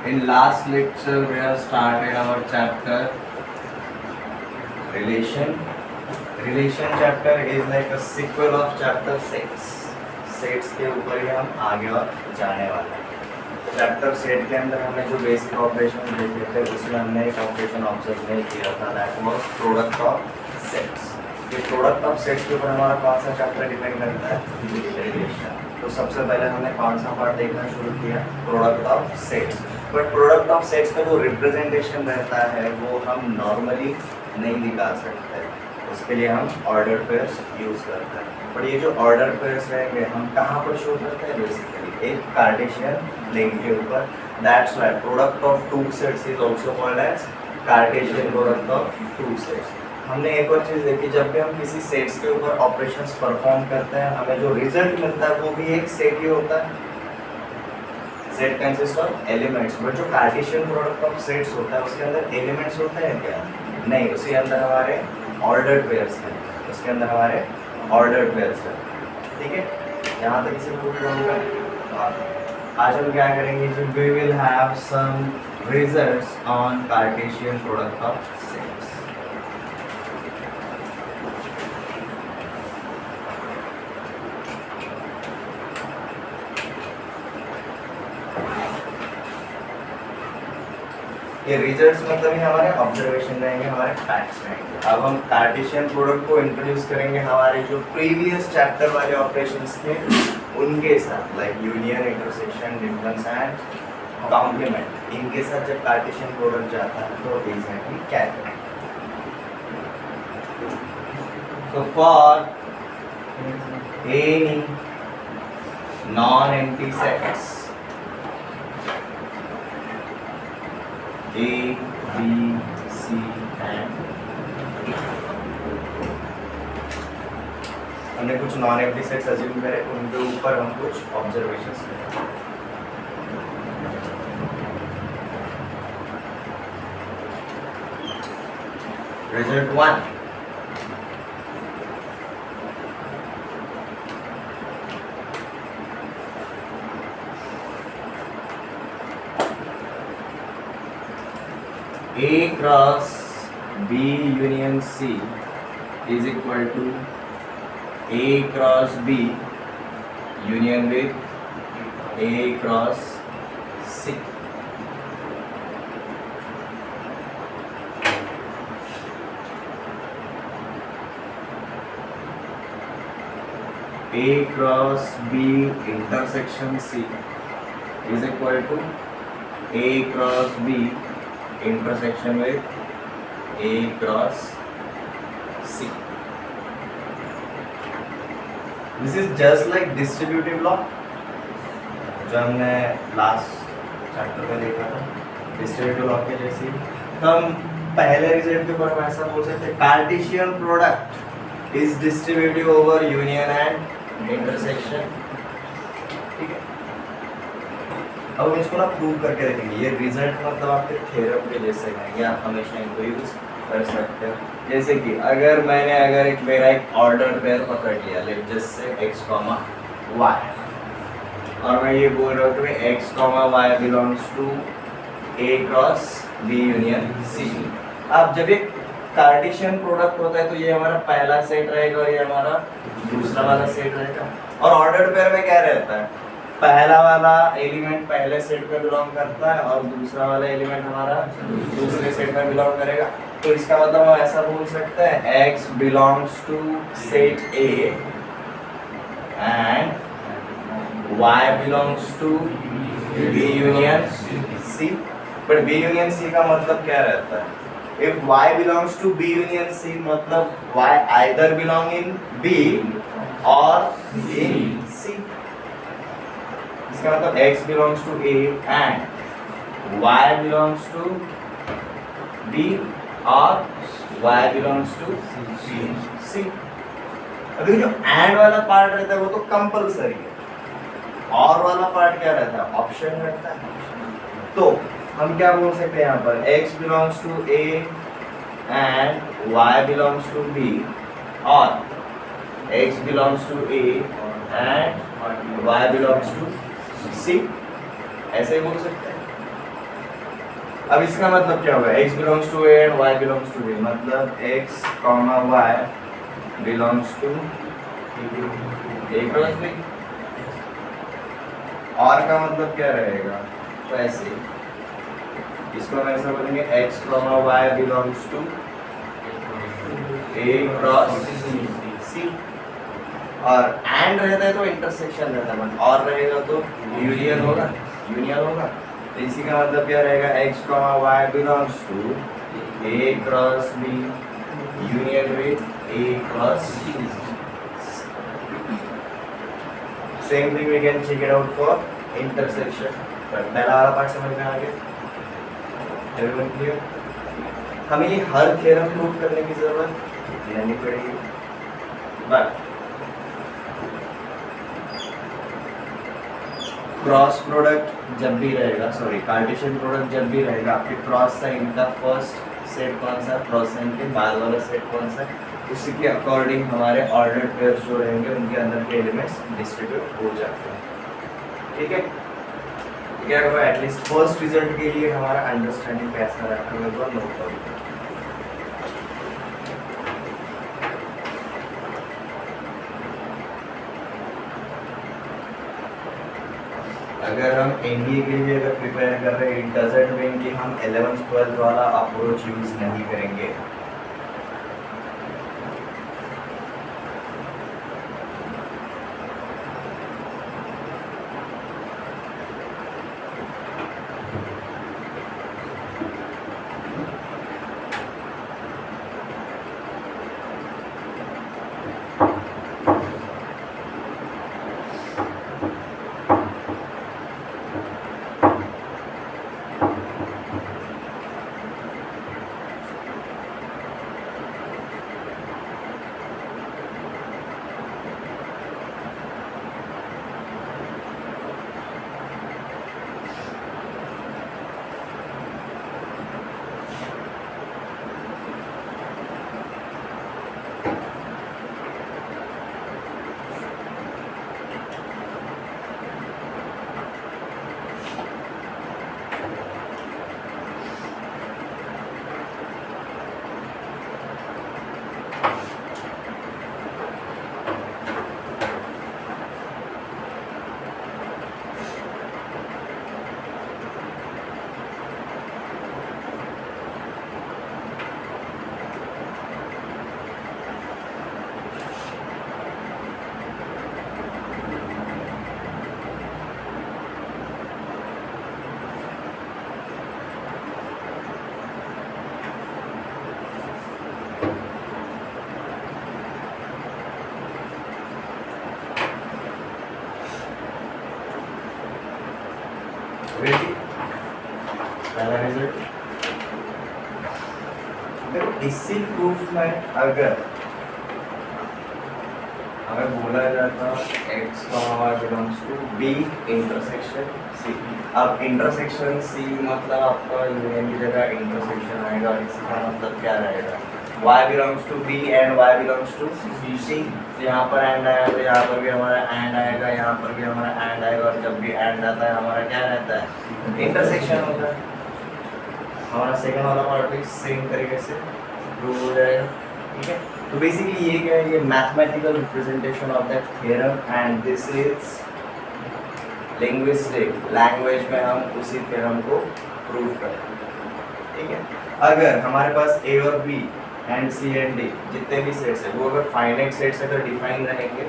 In last lecture, we have started our chapter relation. Relation chapter is like a sequel of chapter 6. Sets के ऊपर ही हम आगे और जाने वाले हैं। चैप्टर सेट के अंदर हमने जो बेसिक ऑपरेशन देखे थे उसमें हमने एक ऑपरेशन ऑब्जर्व नहीं किया था, that was product of sets. ये प्रोडक्ट ऑफ सेट्स के ऊपर हमारा कौन सा चैप्टर डिपेंड करता है? रिलेशन। तो सबसे पहले हमने कौन सा पार्ट देखना शुरू किया? Product of sets. But product of sets का जो रिप्रेजेंटेशन रहता है वो हम नॉर्मली नहीं दिखा सकते, उसके लिए हम ऑर्डर पेयर्स यूज करते हैं। बट ये जो ऑर्डर पेयर्स रहेंगे हम कहाँ पर शो करते हैं? बेसिकली एक कार्टेशियन प्लेन के ऊपर। That's why product of two sets is also called as Cartesian product of two sets. हमने एक और चीज़ देखी, जब भी हम किसी सेट्स के ऊपर ऑपरेशंस परफॉर्म करते हैं हमें जो रिजल्ट मिलता है वो भी एक सेट ही होता है। Set consist of elements, but जो कार्टेशियन प्रोडक्ट ऑफ सेट्स होता है उसके अंदर एलिमेंट्स होते हैं क्या? नहीं, उसके अंदर हमारे ऑर्डर्ड पेयर्स हैं, उसके अंदर हमारे ऑर्डर्ड पेयर्स हैं। ठीक है, यहाँ तक इसे प्रूव करूँगा। आज हम क्या करेंगे? We will have some results on Cartesian product of sets. ये रिजल्ट्स मतलब ही हमारे ऑब्जर्वेशन रहेंगे, हमारे फैक्ट्स रहेंगे। अब हम कार्टेशियन प्रोडक्ट को इंट्रोड्यूस करेंगे हमारे जो प्रीवियस चैप्टर वाले ऑपरेशंस थे उनके साथ, like union, intersection, difference and complement. इनके साथ जब कार्टेशियन प्रोडक्ट जाता है तो एग्जैक्टली क्या करें? So for any non-empty sets A, B, C and D, हमने कुछ नॉन एम्प्टी सेट्स अज्यूम करे, उनके ऊपर हम कुछ ऑब्जर्वेशंस करें। Result 1, A cross B union C is equal to A cross B union with A cross C. A cross B intersection C is equal to A cross B intersection with A cross C. This is just like distributive law जो हमने last chapter में देखा था, distributive law के जैसे। तो हम पहले रिजल्ट के ऊपर हम ऐसा बोल सकते हैं, Cartesian product is distributive over union and intersection. ठीक है, अब हम इसको ना प्रूव करके देखेंगे। ये रिजल्ट मतलब आपके थ्योरम के जैसे हैं, आप हमेशा इनको यूज कर सकते हो। जैसे कि अगर मेरा एक ऑर्डर पेयर पकड़ लिया, let just say x, y, और मैं ये बोल रहा हूँ कि x, y belongs to A cross B union C। अब जब ये कार्टेशियन प्रोडक्ट होता है तो ये हमारा पहला सेट रहेगा और ये हमारा दूसरा वाला सेट रहेगा। और ऑर्डर्ड पेयर में क्या रहता है? पहला वाला एलिमेंट पहले सेट में बिलोंग करता है और दूसरा वाला एलिमेंट हमारा दूसरे सेट में बिलोंग करेगा। तो इसका मतलब हम ऐसा बोल सकते हैं x belongs to set A and y belongs to B union C। But B union C का मतलब क्या रहता है? If y belongs to B union C मतलब y either belong in B or in C। इसका मतलब x belongs to A and y belongs to B और y belongs to C। अभी जो and वाला पार्ट रहता है वो तो कंपलसरी है, और वाला पार्ट क्या रहता है? ऑप्शन रहता है। तो हम क्या बोल सकते हैं यहाँ पर? x belongs to A and y belongs to B और x belongs to A and y belongs to C, ऐसे ही बोल सकते हैं। अब इसका मतलब क्या होगा, x belongs to A and y belongs to b, मतलब x comma y belongs to A cross B. और का मतलब क्या रहेगा, तो ऐसे इसको हम ऐसा बोलेंगे x comma y belongs to A cross C. और एंड रहता है तो इंटरसेक्शन रहता है, और रहेगा तो यूनियन होगा, तो इसी का मतलब क्या रहेगा, x comma y belongs to A cross B union with A cross C. Same thing we can check it out for intersection. पहला वाला पार्ट समझ में आ गया, एवरीवन क्लियर? हमें ये हर थ्योरम प्रूव करने की जरूरत नहीं पड़ेगी, बट क्रॉस प्रोडक्ट जब भी रहेगा, सॉरी कार्टेशियन प्रोडक्ट जब भी रहेगा, आपके क्रॉस साइन का फर्स्ट सेट कौन सा, क्रॉस साइन के बाद वाला सेट कौन सा, उसी के अकॉर्डिंग हमारे ऑर्डर पेयर्स जो रहेंगे उनके अंदर के एलिमेंट्स डिस्ट्रीब्यूट हो जाते हैं। ठीक है, क्या होगा, एटलीस्ट फर्स्ट रिजल्ट के लिए हमारा अंडरस्टैंडिंग कैसा रखा होगा, नोट करो। अगर हम एनडीए के लिए अगर प्रिपेयर कर रहे हैं, इट डजंट मीन कि हम 11th-12th वाला अप्रोच यूज नहीं करेंगे। पहला रिजल्ट इसी प्रूफ में अगर हमें बोला जाता x belongs to b intersection c, अब इंटरसेक्शन c मतलब आपका यूनियन की जगह इंटरसेक्शन आएगा, इसका मतलब क्या रहेगा, y belongs to b and y belongs to c। यहाँ पर एंड आया तो यहाँ पर भी हमारा एंड आएगा, यहाँ पर भी हमारा एंड आएगा, और जब भी एंड आता है हमारा क्या रहता है, इंटरसेक्शन होता है। हमारा सेकंड वाला पार्ट भी सेम तरीके से प्रूव हो जाएगा। ठीक है, तो बेसिकली ये क्या है, ये mathematical representation of that theorem and this is linguistic, language में हम उसी थ्योरम को प्रूव करते हैं। ठीक है, अगर हमारे पास ए और B and C and D जितने भी सेट्स हैं वो अगर फाइनाइट सेट्स अगर डिफाइन रहेंगे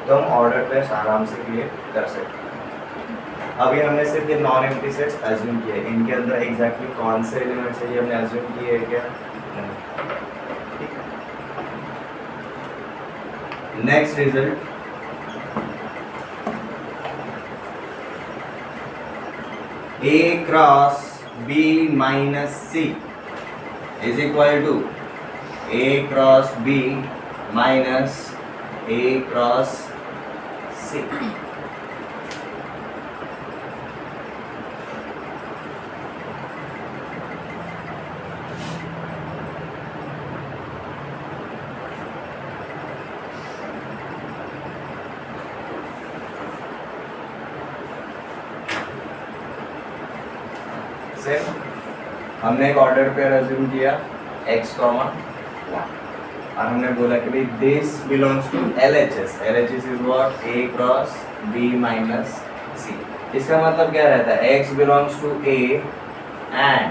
तो हम ऑर्डर पेयर्स आराम से क्रिएट कर सकते हैं। अभी हमने सिर्फ ये नॉन एम्प्टी सेट्स अज्यूम किए, इनके अंदर एग्जैक्टली कौन से एलिमेंट्स है ये हमने अज्यूम किए क्या नहीं। Next result, A cross B minus C is equal to A cross B minus A cross C। Same हमने एक ऑर्डर पेयर अज्यूम किया x, और हमने बोला कि भाई this belongs to LHS. LHS is what A cross B minus C. इसका मतलब क्या रहता है, x belongs to A and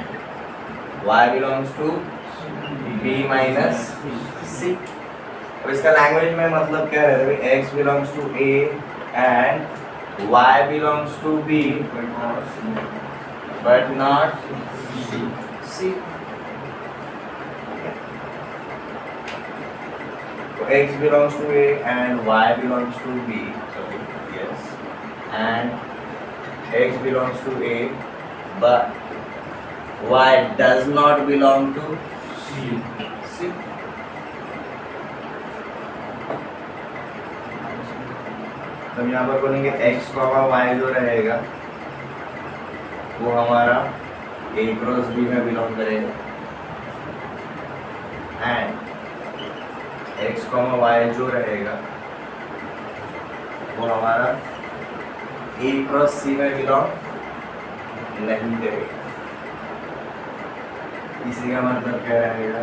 y belongs to B minus C. अब इसका लैंग्वेज में मतलब क्या रहता है, भाई x belongs to A and y belongs to B but not C. X belongs to A and Y belongs to B. Sorry, yes. And X belongs to A, but Y does not belong to C. C. तो यहाँ पर बोलेंगे X Y जो रहेगा वो हमारा A cross B में belong करेगा एंड x, y जो रहेगा वो हमारा A क्रॉस C में बिलोंग नहीं करेगा. इसी का मतलब क्या रहेगा,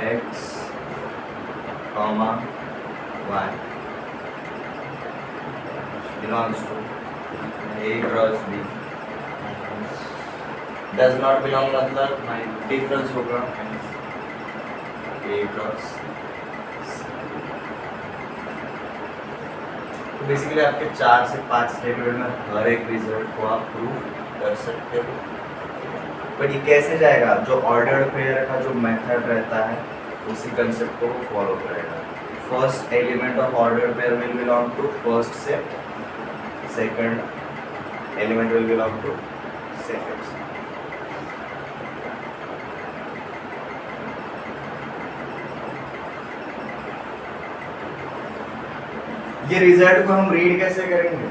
x, y belongs to A cross B. does not belong मतलब डिफरेंस होगा A क्रॉस. तो बेसिकली आपके 4 से 5 स्टेटमेंट में हर एक रिजल्ट को आप प्रूव कर सकते हो. बट ये कैसे जाएगा, जो ऑर्डर्ड पेयर का जो मेथड रहता है उसी कंसेप्ट को फॉलो करेगा. First element of ordered pair will belong to first set, second element will belong to second set. ये रिजल्ट को हम रीड कैसे करेंगे,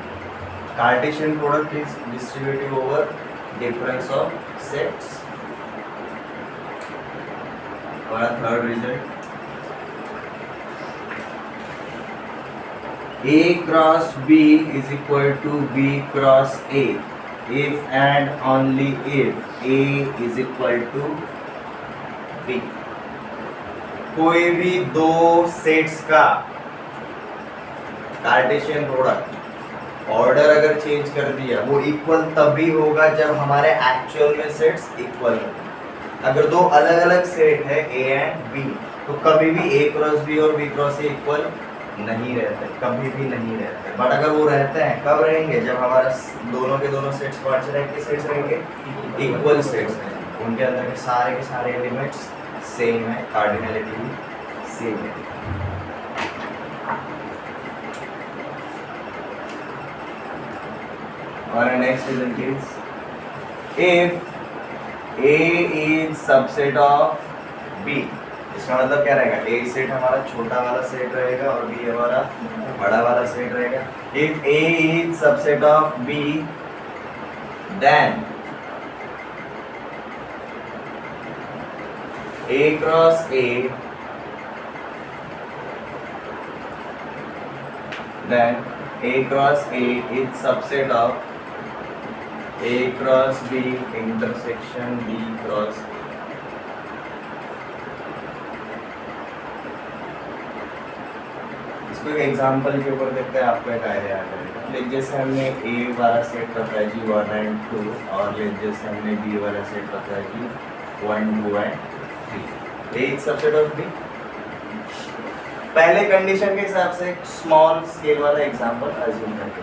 Cartesian product is distributive over difference of sets. हमारा third result, A cross B is equal to B cross A if and only if A is equal to B. कोई भी दो sets का Cartesian product order अगर change कर दिया वो equal तभी होगा जब हमारे एक्चुअल में सेट्स इक्वल हो. अगर दो अलग अलग सेट है A एंड B तो कभी भी A क्रॉस B और B क्रॉस A इक्वल नहीं रहते, कभी भी नहीं रहते. बट अगर वो रहते हैं कब रहेंगे, जब हमारा दोनों के दोनों सेट्स कौन से रहेंगे, सेट्स रहेंगे इक्वल सेट्स हैं, उनके अंदर के सारे एलिमेंट्स सेम है, कार्डिनलिटी भी सेम है. और next result is if A is subset of B. इसका मतलब क्या रहेगा, A सेट हमारा छोटा वाला सेट रहेगा और B हमारा बड़ा वाला सेट रहेगा. If A is subset of B, then A cross A, then A cross A is subset of A cross B intersection B cross A. इसको एक एग्जांपल के ऊपर देखते हैं, आपको एक आइडिया आ जाएगा. लेट जैसे हमने A वाला सेट रखा है जी 1 and 2 और लेट जैसे हमने B वाला सेट रखा है जी 1, 2 and 3. A is subset of B. पहले कंडीशन के हिसाब से स्मॉल स्केल वाला एग्जांपल अज्यूम करके.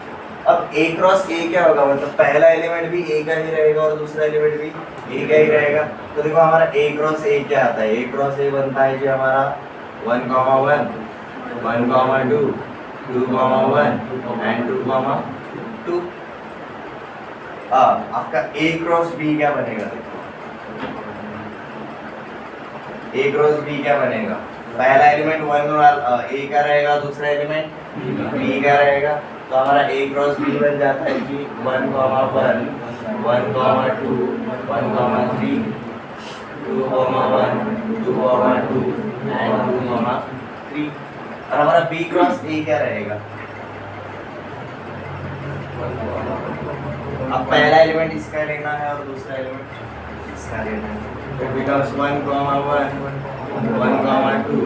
अब A क्रॉस A क्या होगा, मतलब पहला एलिमेंट भी A का ही रहेगा और दूसरा एलिमेंट भी A का ही रहेगा. तो देखो हमारा A क्रॉस A क्या आता है, A क्रॉस A बनता है जी हमारा 1, 1, 1, 2, 2, 1 एंड 2, 2. आपका A क्रॉस B क्या बनेगा, देखो A क्रॉस B क्या बनेगा, पहला एलिमेंट 1 A का रहेगा, दूसरा एलिमेंट B का रहेगा. तो हमारा A क्रॉस B बन जाता है कि 1, 1, 1, 2, 1, 3, 2, 1, 2, 2 एंड 2, 3. और हमारा B क्रॉस A क्या रहेगा, अब पहला एलिमेंट इसका लेना है और दूसरा एलिमेंट इसका लेना है, तो बिकम्स 1, 1, 1, 2,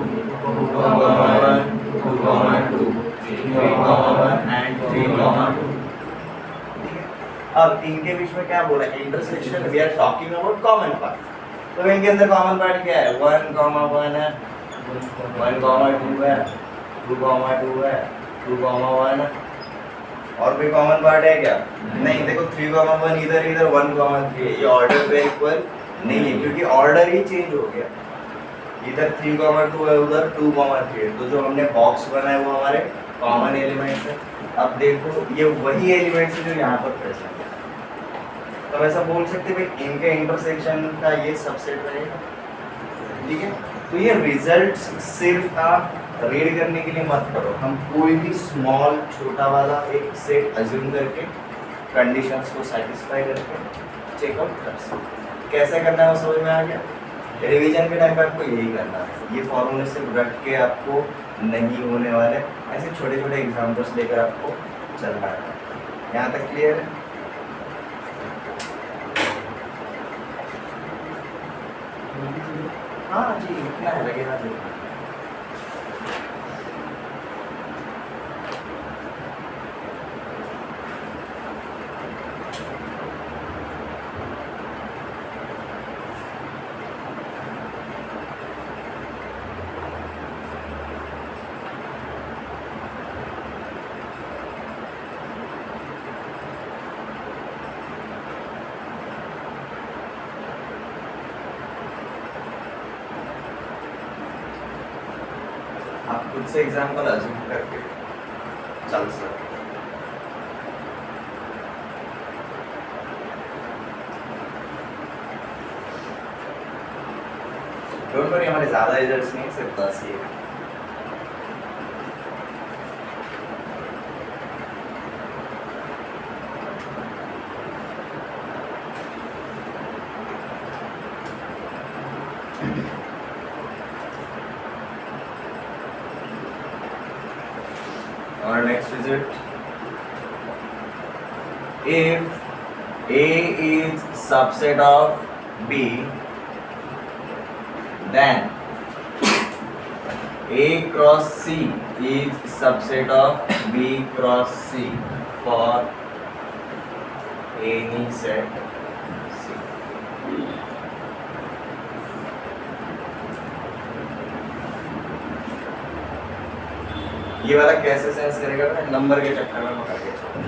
1, 2, 3, 1 and 3, 2. अब इनके बीच में क्या बोला, intersection, we are talking about common part. तो इनके अंदर कॉमन पार्ट क्या है, 1, 1 है, 1, 2 है, 2, 2 है, 2, 1 है। और कोई कॉमन पार्ट है क्या? नहीं। देखो 3, 1 इधर, 1, 3 है। ये ऑर्डर पे इक्वल नहीं है क्योंकि ऑर्डर ही चेंज हो गया। इधर 3, 2 है, उधर 2, 3 है। तो जो हमने बॉक्स बनाया वो हमारे कॉमन एलिमेंट्स है। अब देखो ये वही एलिमेंट्स है जो यहाँ पर प्रेजेंट है। तो हम ऐसा बोल सकते हैं भाई इनके इंटरसेक्शन का ये सबसेट रहेगा, ठीक है। तो ये रिजल्ट्स सिर्फ आप रीड करने के लिए मत करो, हम कोई भी स्मॉल छोटा वाला एक सेट अज्यूम करके कंडीशंस को सेटिस्फाई करके चेकआउट कर सकते। कैसे करना है वो समझ में आ गया। रिवीजन के टाइम पे आपको यही करना है, ये फॉर्मूले से रट के आपको नहीं होने वाले, ऐसे छोटे छोटे एग्जाम्पल्स लेकर आपको चलना है। यहाँ तक क्लियर है? हाँ जी, इतना है, लगेगा जी। आप खुद से एग्जाम्पल अज्यूम करके चल सकते। डोंट वरी, हमारे ज़्यादा रिजल्ट्स नहीं, सिर्फ 10 ही है। Our next is it. If A is subset of B, then A cross C is subset of B cross C for any set C. ये वाला कैसे सेंस करेगा, नंबर के चक्कर में पकड़ के चलो।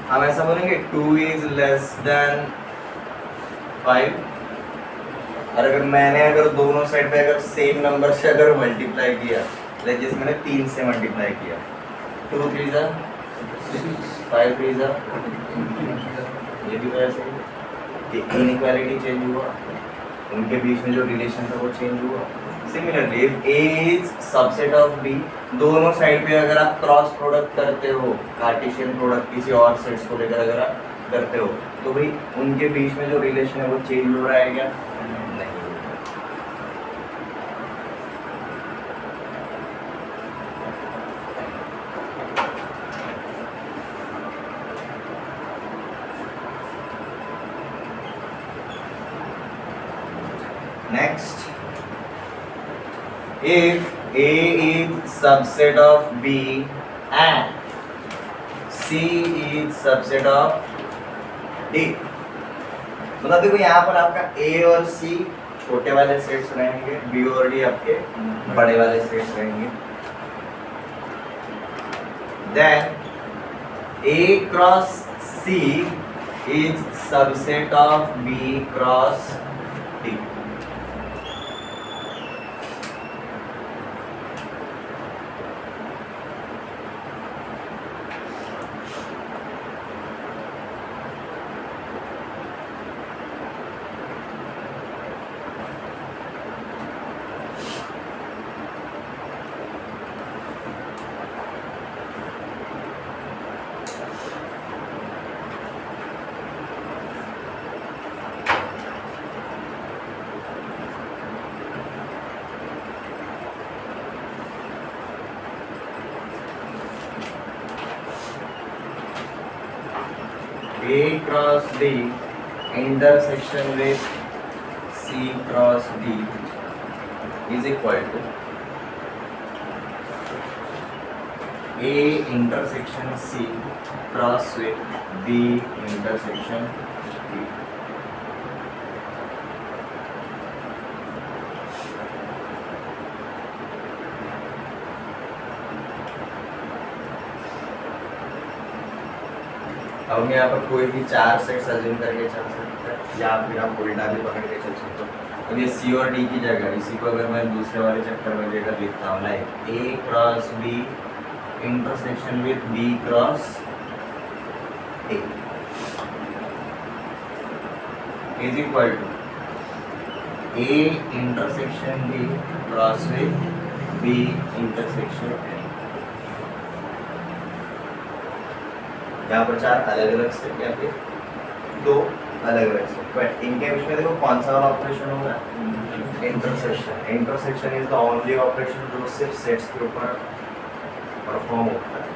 हम ऐसा बोलेंगे 2 इज लेस देन 5, और अगर दोनों साइड पे अगर सेम नंबर से अगर मल्टीप्लाई किया, जैसे मैंने 3 से मल्टीप्लाई किया, 2 3 जा 5 3 जा, ये भी वैसे ही इनइक्वालिटी चेंज हुआ, उनके बीच में जो रिलेशन था वो चेंज हुआ। Similarly if A is subset of B, दोनों साइड पे अगर आप क्रॉस प्रोडक्ट करते हो, कार्टेशियन प्रोडक्ट किसी और सेट्स को लेकर अगर आप करते हो, तो भाई उनके बीच में जो रिलेशन है वो चेंज हो रहा है क्या? नहीं। Next, if A is subset of B and C is subset of D, मतलब देखो यहाँ पर आपका A और C छोटे वाले सेट्स रहेंगे, B और D आपके बड़े वाले सेट्स रहेंगे। Then A cross C is subset of B cross D. A cross B intersection with C cross D is equal to A intersection C cross with B intersection D. अब मैं यहाँ पर कोई भी 4 सेट्स अज्यूम करके चल सकता है या फिर आप उल्टा भी पकड़ के चल सकते हो। अब ये सी और डी की जगह इसी को अगर मैं दूसरे वाले चैप्टर में लेकर लिखता हूँ like A cross B intersection with B cross A is equal to A intersection B cross with B intersection A. यहाँ पर 4 अलग अलग सेट या फिर 2 अलग अलग सेट, बट इनके बीच में देखो कौन सा वाला ऑपरेशन होगा, intersection. Intersection is the only operation जो सिर्फ सेट्स के ऊपर परफॉर्म होता है।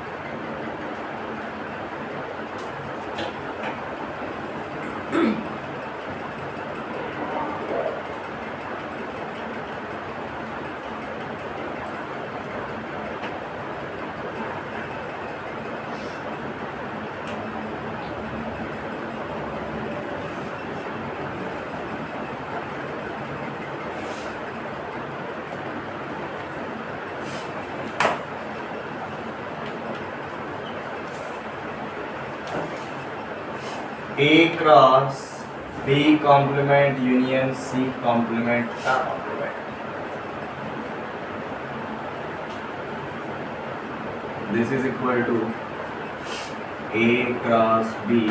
A cross B complement union C complement का complement. This is equal to A cross B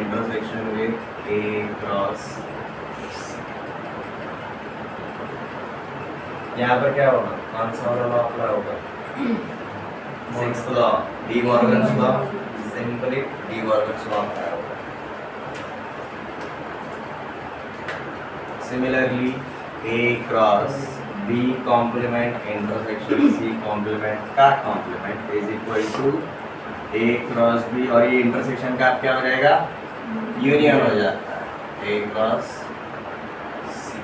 intersection with A cross C। यहाँ पर क्या होगा, कौन सा वाला लॉ अप्लाई होगा, 6th law, De Morgan's law, simply De Morgan's law apply होगा। Similarly A cross B complement intersection C complement का complement is equal to A cross B, और ये इंटरसेक्शन का क्या हो जाएगा, यूनियन हो जाता है A cross C।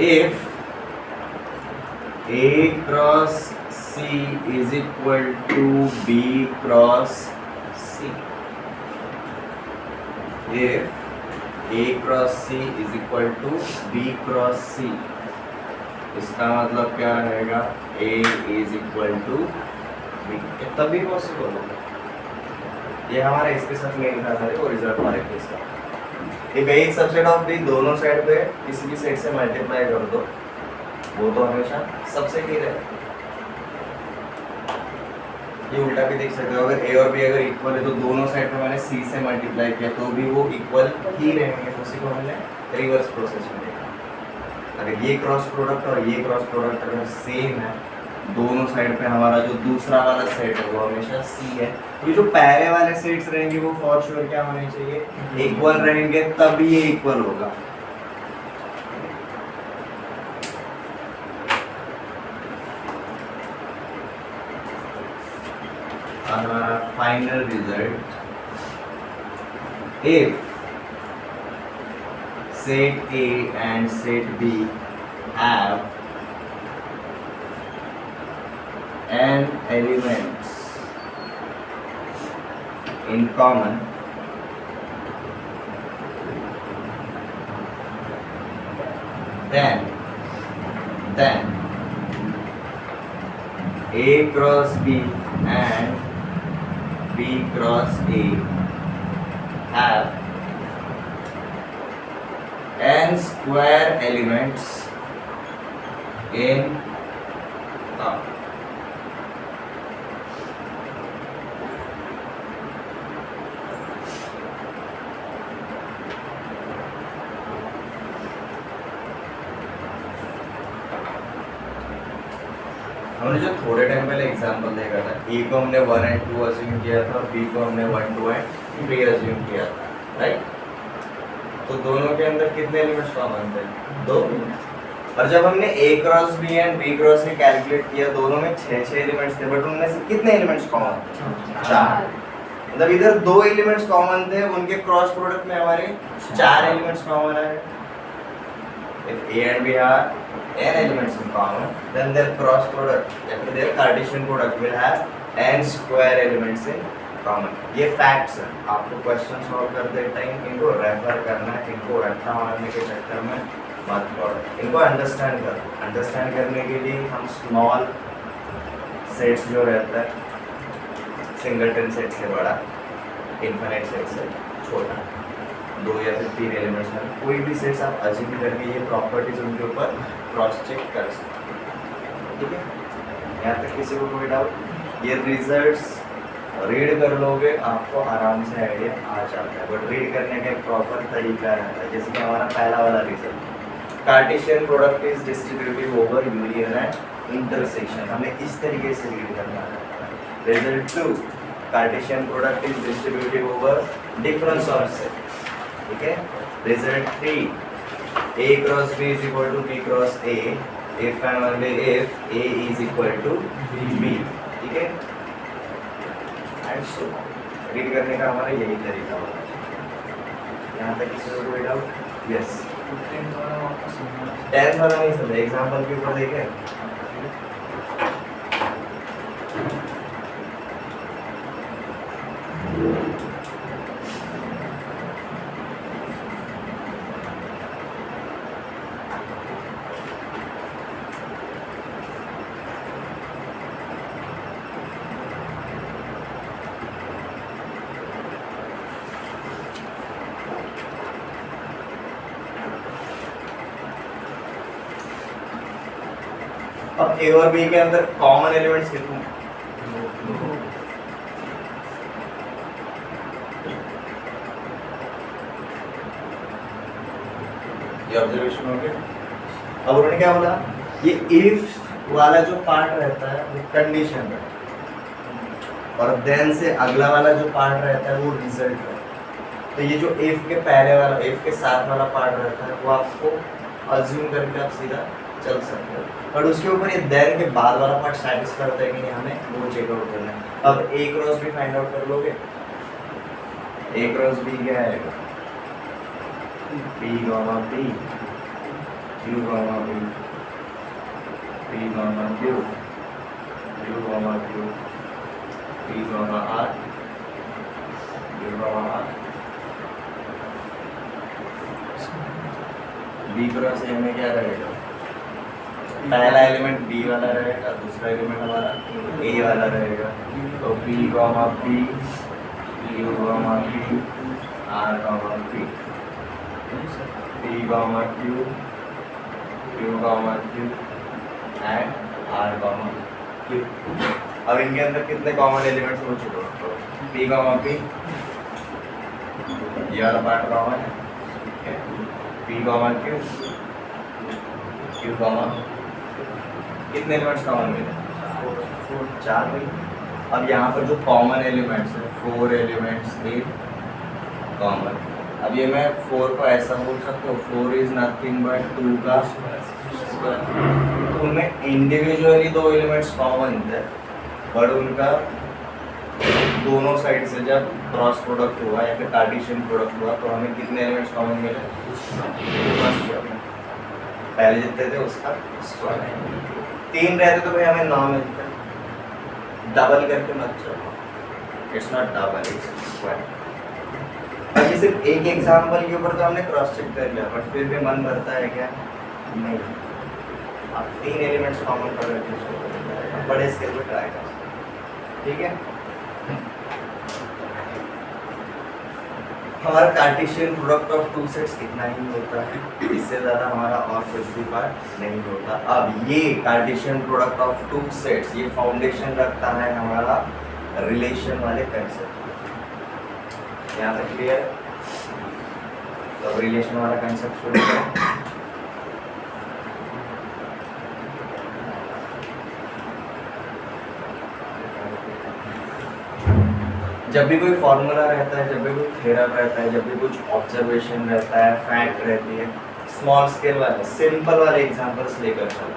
If A cross C is equal to B cross C, if A cross C is equal to B cross C, इसका मतलब क्या रहेगा, A is equal to B, तभी पॉसिबल होगा। ये हमारा इसके साथ मेन था वो रिजल्ट वाले केस का। एक ही सबसेट ऑफ दी दोनों साइड पे किसी भी सेट से मल्टीप्लाई कर दो, वो तो हमेशा सबसेट ही रहेगा। ये उल्टा भी देख सकते हो, अगर ए और बी अगर इक्वल है तो दोनों साइड पे मैंने सी से मल्टीप्लाई किया तो भी वो इक्वल ही रहेंगे। तो उसी को हमने रिवर्स प्रोसेस में देखा। अगर ये क्रॉस प्रोडक्ट और ये क्रॉस प्रोडक्ट अगर सेम है, दोनों साइड पे हमारा जो दूसरा वाला सेट है वो हमेशा सी है। ये जो पहले वाले सेट्स रहेंगे वो फॉर श्योर क्या होने चाहिए, इक्वल रहेंगे, तब ये इक्वल होगा। हमारा final result, if set A and set B have n elements in common, then A cross B and B cross A have n square elements in common. हमने जो थोड़े टाइम पहले एग्जांपल देखा था, ए को हमने 1 एंड 2 अज्यूम किया था और बी को हमने 1 2 एंड 3 अज्यूम किया था, राइट? तो दोनों के अंदर कितने एलिमेंट्स कॉमन थे? 2। और जब हमने A cross B and B cross A calculate किया, दोनों में 6 एलिमेंट्स थे, बट उनमें से कितने एलिमेंट्स कॉमन थे? 4। मतलब इधर 2 एलिमेंट्स कॉमन थे, उनके क्रॉस प्रोडक्ट में हमारे 4 एलिमेंट्स कॉमन आए। If A and B are n elements in common, then their cross product, their Cartesian product will have n square elements in common. ये facts हैं। आपको क्वेश्चन सॉल्व करते time इनको refer करना है, इनको रट्टा मारने के चक्कर में मत पड़ो, इनको अंडरस्टैंड करो। अंडरस्टैंड करने के लिए हम स्मॉल सेट्स जो रहता है, सिंगलटन सेट से बड़ा, इन्फिनिट सेट से छोटा, 2 या फिर 3 एलिमेंट्स में कोई भी सेट्स आप अज्यूम करके ये प्रॉपर्टीज उनके ऊपर क्रॉस चेक कर सकते हैं, ठीक है? यहाँ तक किसी को कोई डाउट? ये रिजल्ट्स रीड कर लोगे आपको आराम से आइडिया आ जाता है, बट रीड करने का एक प्रॉपर तरीका रहता है। जैसे कि हमारा पहला वाला result, Cartesian product is distributive over union and intersection, हमें इस तरीके से रीड करना है। Result 2, Cartesian product is distributive over difference of sets, ठीक है? Result 3, A cross B is equal to B cross A if and only if A is equal to B, ठीक है? एंड सो रीड करने का हमारा यही तरीका होता है। यहाँ तक किसी को कोई डाउट? यस। 10 वाला नहीं समझे, एग्जाम्पल के ऊपर देखें। अब ए और बी के अंदर कॉमन एलिमेंट्स कितने हैं? ये ऑब्जर्वेशन हो गया। अब उन्होंने क्या बोला, ये इफ वाला जो पार्ट रहता है वो कंडीशन है, और देन से अगला वाला जो पार्ट रहता है वो रिजल्ट है। तो ये जो इफ के पहले वाला, इफ के साथ वाला पार्ट रहता है वो आपको अज्यूम करके आप सीधा चल सकते हो, बट उसके ऊपर ये देन के बाद वाला पार्ट सेटिस्फाई होता है कि नहीं, हमें वो चेकआउट करना है। अब ए क्रॉस बी फाइंड आउट कर लोगे। ए क्रॉस बी क्या आएगा? P comma P, Q comma P, P comma Q, Q comma Q, P comma R, Q comma R। B cross A में क्या रहेगा? पहला एलिमेंट B वाला रहेगा, दूसरा एलिमेंट हमारा A वाला रहेगा। तो P comma P, Q comma P, R comma P, P comma Q, Q comma Q and R comma Q। अब इनके अंदर कितने कॉमन एलिमेंट्स हो चुके हैं? P comma P, ये वाला पार्ट कॉमन है। P comma Q, Q comma, कितने एलिमेंट्स कॉमन मिले? 4 मिले। अब यहाँ पर जो कॉमन एलिमेंट्स है 4 एलिमेंट्स थे कॉमन। अब ये मैं 4 को ऐसा बोल सकता हूँ, 4 इज नथिंग बट 2 का स्क्वायर। तो उनमें इंडिविजुअली 2 एलिमेंट्स कॉमन थे, बट उनका दोनों साइड से जब क्रॉस प्रोडक्ट हुआ या फिर कार्टेशियन प्रोडक्ट हुआ तो हमें कितने एलिमेंट्स कॉमन मिले? पहले जितने थे उसका स्क्वायर। 3 रहते तो भाई हमें 9 मिलते। डबल करके मत चलो, it's not double, its square. अब ये सिर्फ एक एग्जाम्पल के ऊपर तो हमने क्रॉस चेक कर लिया, बट फिर भी मन भरता है क्या? नहीं। आप 3 एलिमेंट्स कॉमन कर रहे बड़े स्केल पे ट्राई कर, ठीक है? हमारा कार्टेशियन प्रोडक्ट ऑफ 2 सेट्स इतना ही होता है, इससे ज़्यादा हमारा और कुछ भी पार्ट नहीं होता। अब ये कार्टेशियन प्रोडक्ट ऑफ 2 सेट्स ये फाउंडेशन रखता है हमारा रिलेशन वाले कंसेप्ट। यहाँ तक क्लियर? तो रिलेशन वाला कंसेप्ट शुरू करें। जब भी कोई फॉर्मूला रहता है, जब भी कोई थ्योरम रहता है, जब भी कुछ ऑब्जर्वेशन रहता है, फैक्ट रहती है, स्मॉल स्केल वाले सिंपल वाले एग्जांपल्स लेकर चलो।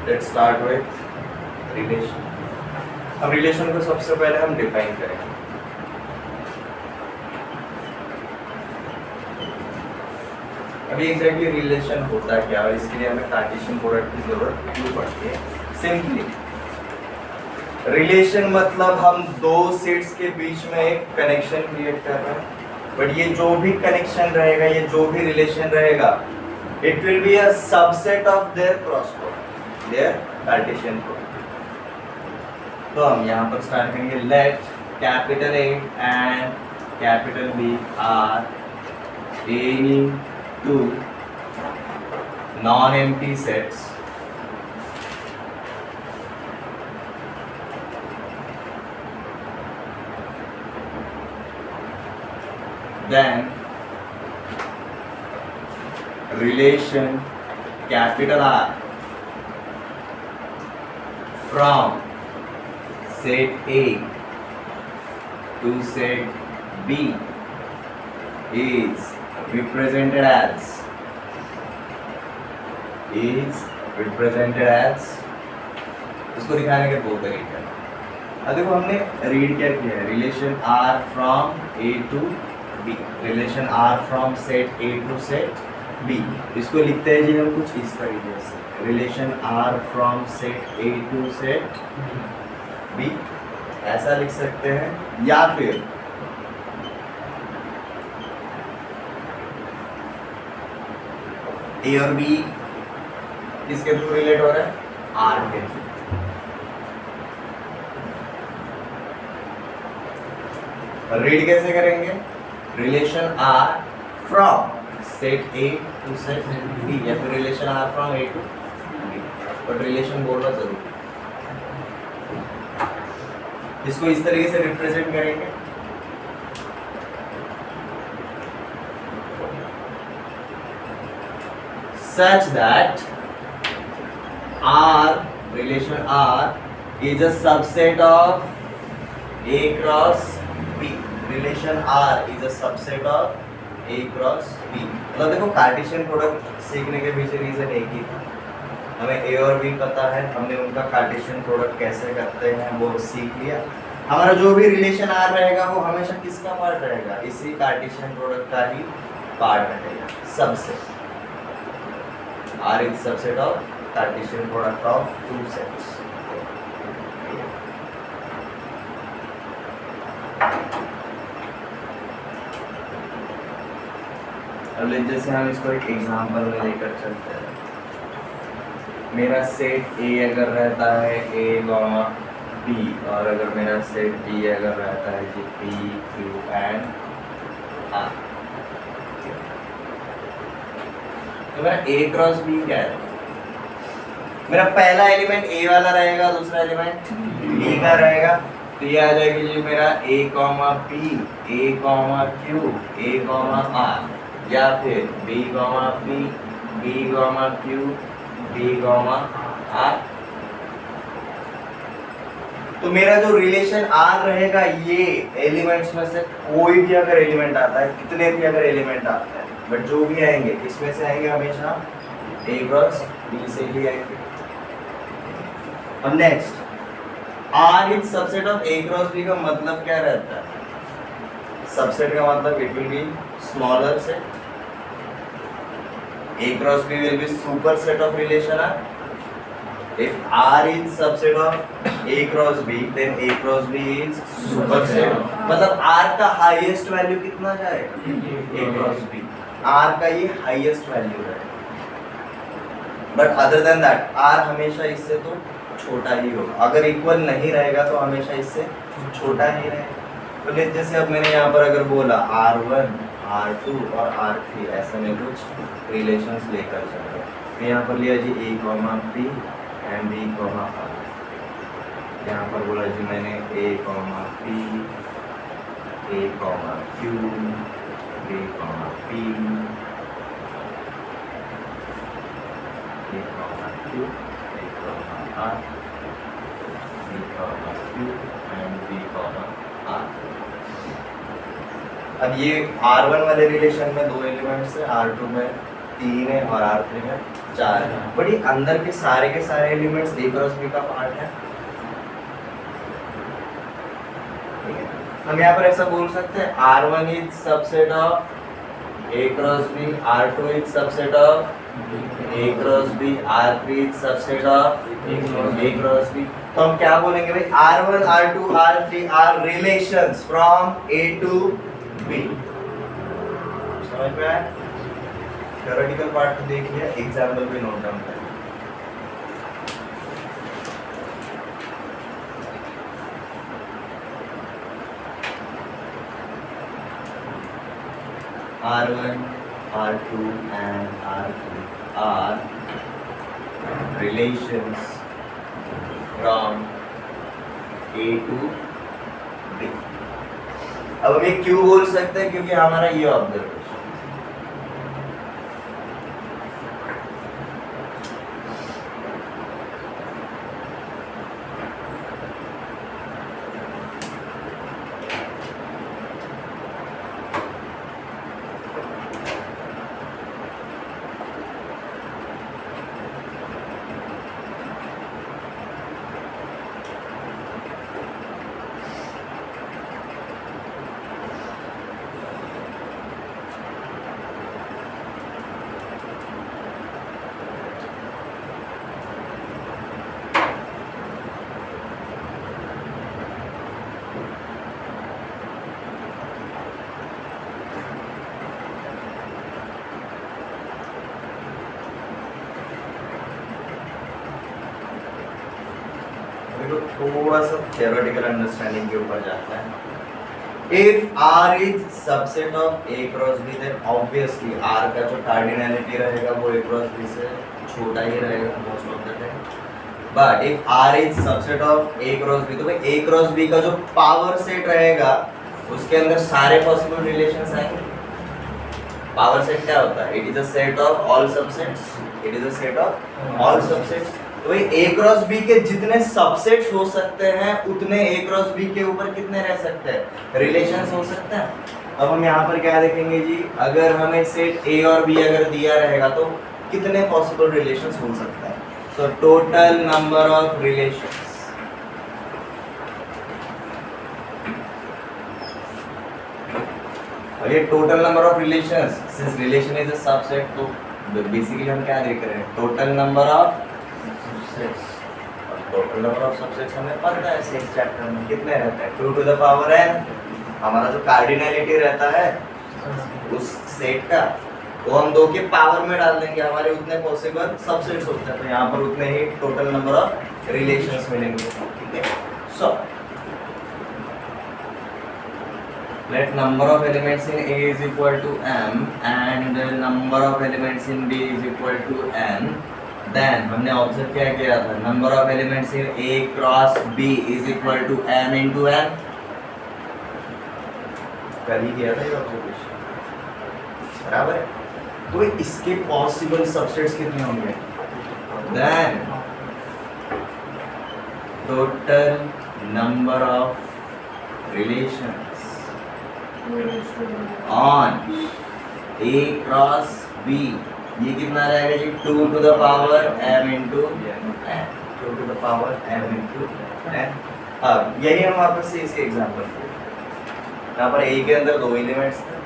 Let's start with relation। अब रिलेशन को सबसे पहले हम डिफाइन करेंगे। अभी एग्जैक्टली रिलेशन होता क्या है, इसके लिए हमें कार्टेशियन प्रोडक्ट की जरूरत क्यों पड़ती है? सिंपली रिलेशन मतलब हम दो सेट्स के बीच में एक कनेक्शन क्रिएट कर रहे हैं, बट ये जो भी कनेक्शन रहेगा, ये जो भी रिलेशन रहेगा, it will be a subset of their cross product, their Cartesian product. तो हम यहाँ पर स्टार्ट करेंगे। Let capital A and capital B are any two non empty sets then relation capital R from set A to set B is represented as इसको दिखाने के दो तरीके हैं। अब देखो हमने रीड क्या किया है, relation R from A to B, relation R from set A to set B। इसको लिखते हैं जी हम कुछ इस तरीके से, relation R from set A to set B, ऐसा लिख सकते हैं। या फिर A और B किसके थ्रू रिलेट हो रहा है? R के थ्रू। रीड कैसे करेंगे? Relation R from set A to set B, या फिर relation R from A to B, but relation बोलना जरूर। इसको इस तरीके से रिप्रेजेंट करेंगे। Such that R, relation R is a subset of A cross B। Relation R is a subset of A cross B। मतलब देखो कार्टेशियन प्रोडक्ट सीखने के पीछे रीजन एक ही था, हमें A और B पता है, हमने उनका कार्टेशियन प्रोडक्ट कैसे करते हैं वो सीख लिया। हमारा जो भी रिलेशन R रहेगा वो हमेशा किसका पार्ट रहेगा? इसी कार्टेशियन प्रोडक्ट का ही पार्ट रहेगा, subset. R is subset of Cartesian product of two sets। अब जैसे हम इसको एक एग्जांपल में लेकर चलते हैं। मेरा सेट A अगर रहता है A, B, और अगर मेरा सेट B अगर रहता है जी P, Q एंड R, तो मेरा A क्रॉस B क्या है? मेरा पहला एलिमेंट A वाला रहेगा, दूसरा एलिमेंट B का रहेगा, तो ये आ जाएगी जी मेरा A, P, A, Q, A, R, या फिर B, P, B, Q, B, R। तो मेरा जो रिलेशन R रहेगा, ये एलिमेंट्स में से कोई भी अगर एलिमेंट आता है, कितने भी अगर एलिमेंट आता है, बट जो भी आएंगे इसमें से आएंगे हमेशा A क्रॉस B से ही आएंगे। और next R is subset of A cross B का मतलब क्या रहता है? सबसेट का मतलब it will be smaller set, A cross B will be superset of relation R। If R is subset of A cross B, then A cross B is superset। मतलब R का highest value कितना जाएगा? A cross B, R का ये highest value है, but other than that R हमेशा इससे तो छोटा ही होगा, अगर इक्वल नहीं रहेगा तो हमेशा इससे छोटा ही रहेगा। तो जैसे अब मैंने यहाँ पर अगर बोला R1 R2 और R3 ऐसे में कुछ रिलेशंस लेकर चल रहे हैं, तो यहाँ पर लिया जी A, P and B, R। यहाँ पर बोला जी मैंने A, P, A, Q, B, P, A, Q, A, R, B, Q and B, R। अब ये R1 वाले रिलेशन में 2 एलिमेंट्स है, R2 में 3 है और R3 में 4 है, बट ये अंदर के सारे एलिमेंट्स A क्रॉस B का पार्ट है। हम यहाँ पर ऐसा बोल सकते हैं R1 is subset of A cross B, R2 is subset of A cross B, R3 is subset of A cross B। तो हम क्या बोलेंगे भाई, R1 R2 R3 are relations from A to B। समझ में आया? थ्योरेटिकल पार्ट तो देख लिया, एग्जाम्पल भी नोट डाउन कर। R1, R2 and R3 are relations from A to B। अब हम ये क्यों बोल सकते हैं, क्योंकि हमारा ये ऑब्जर्वेशन थोड़ा सा theoretical अंडरस्टैंडिंग के ऊपर जाता है। If R is subset of A cross B, then obviously R का जो कार्डिनैलिटी रहेगा वो A cross B से छोटा ही रहेगा most of the time। But if R is subset of A cross B, तो भाई A cross B का जो पावर सेट रहेगा उसके अंदर सारे पॉसिबल रिलेशंस आएंगे। पावर सेट क्या होता है? It is a set of all subsets. It is a set of all subsets. तो भाई A क्रॉस B के जितने सबसेट्स हो सकते हैं उतने A क्रॉस B के ऊपर कितने रह सकते हैं? रिलेशंस हो सकते हैं। अब हम यहाँ पर क्या देखेंगे जी, अगर हमें सेट A और B अगर दिया रहेगा तो कितने पॉसिबल रिलेशंस हो सकते हैं? तो टोटल नंबर ऑफ रिलेशंस, और ये total number of relations, since relation is a subset, तो बेसिकली हम क्या देख रहे हैं? Total number of subsets. Total number of subsets हमें पता है सिक्स चैप्टर में कितने रहते हैं, 2 to the power n। हमारा जो कार्डिनैलिटी रहता है उस सेट का वो हम 2 के पावर में डाल देंगे, हमारे उतने पॉसिबल सबसेट्स होते हैं, तो यहाँ पर उतने ही टोटल नंबर ऑफ रिलेशंस मिलेंगे। ठीक है, सो let number of elements in A is equal to m and number of elements in B is equal to n, then हमने ऑब्जर्व क्या किया था? Number of elements in A cross B is equal to m into n। कल ही किया था ये observation, बराबर है? तो इसके पॉसिबल सबसेट्स कितने होंगे? then total number of relations on A cross B, ये कितना रहेगा जी? 2 to the power m into n। 2 to the power m into n। अब यही हम वापस से इसी एग्जांपल को, यहाँ पर A के अंदर 2 एलिमेंट्स थे,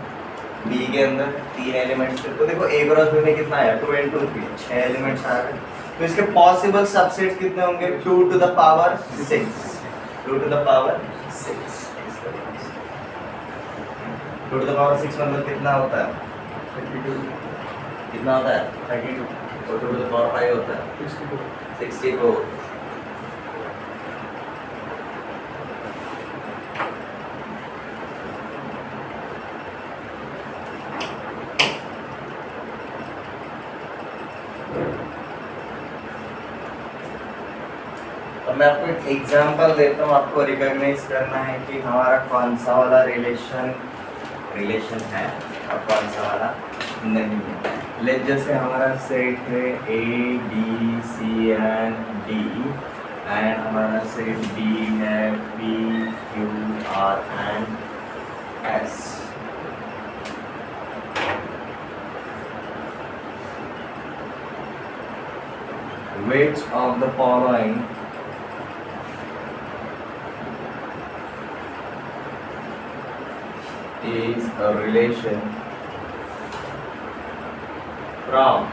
B के अंदर 3 एलिमेंट्स थे, तो देखो A क्रॉस B में कितना आया? 2 into 3, 6 एलिमेंट्स आ गए। तो इसके पॉसिबल सबसेट्स कितने होंगे? 2 to the power 6। 2 to the power 6। 2 to the power 6 मतलब कितना होता है? 32। कितना होता है? 32। और 2 to the power 5 होता है 64। तो मैं आपको एक एग्जांपल देता हूँ, आपको रिकॉग्नाइज करना है कि हमारा कौन सा वाला रिलेशन है और कौन सा वाला नहीं है। लेट जैसे हमारा सेट है A B C and D and हमारा सेट बी है P Q R and S. Which of the following is a relation from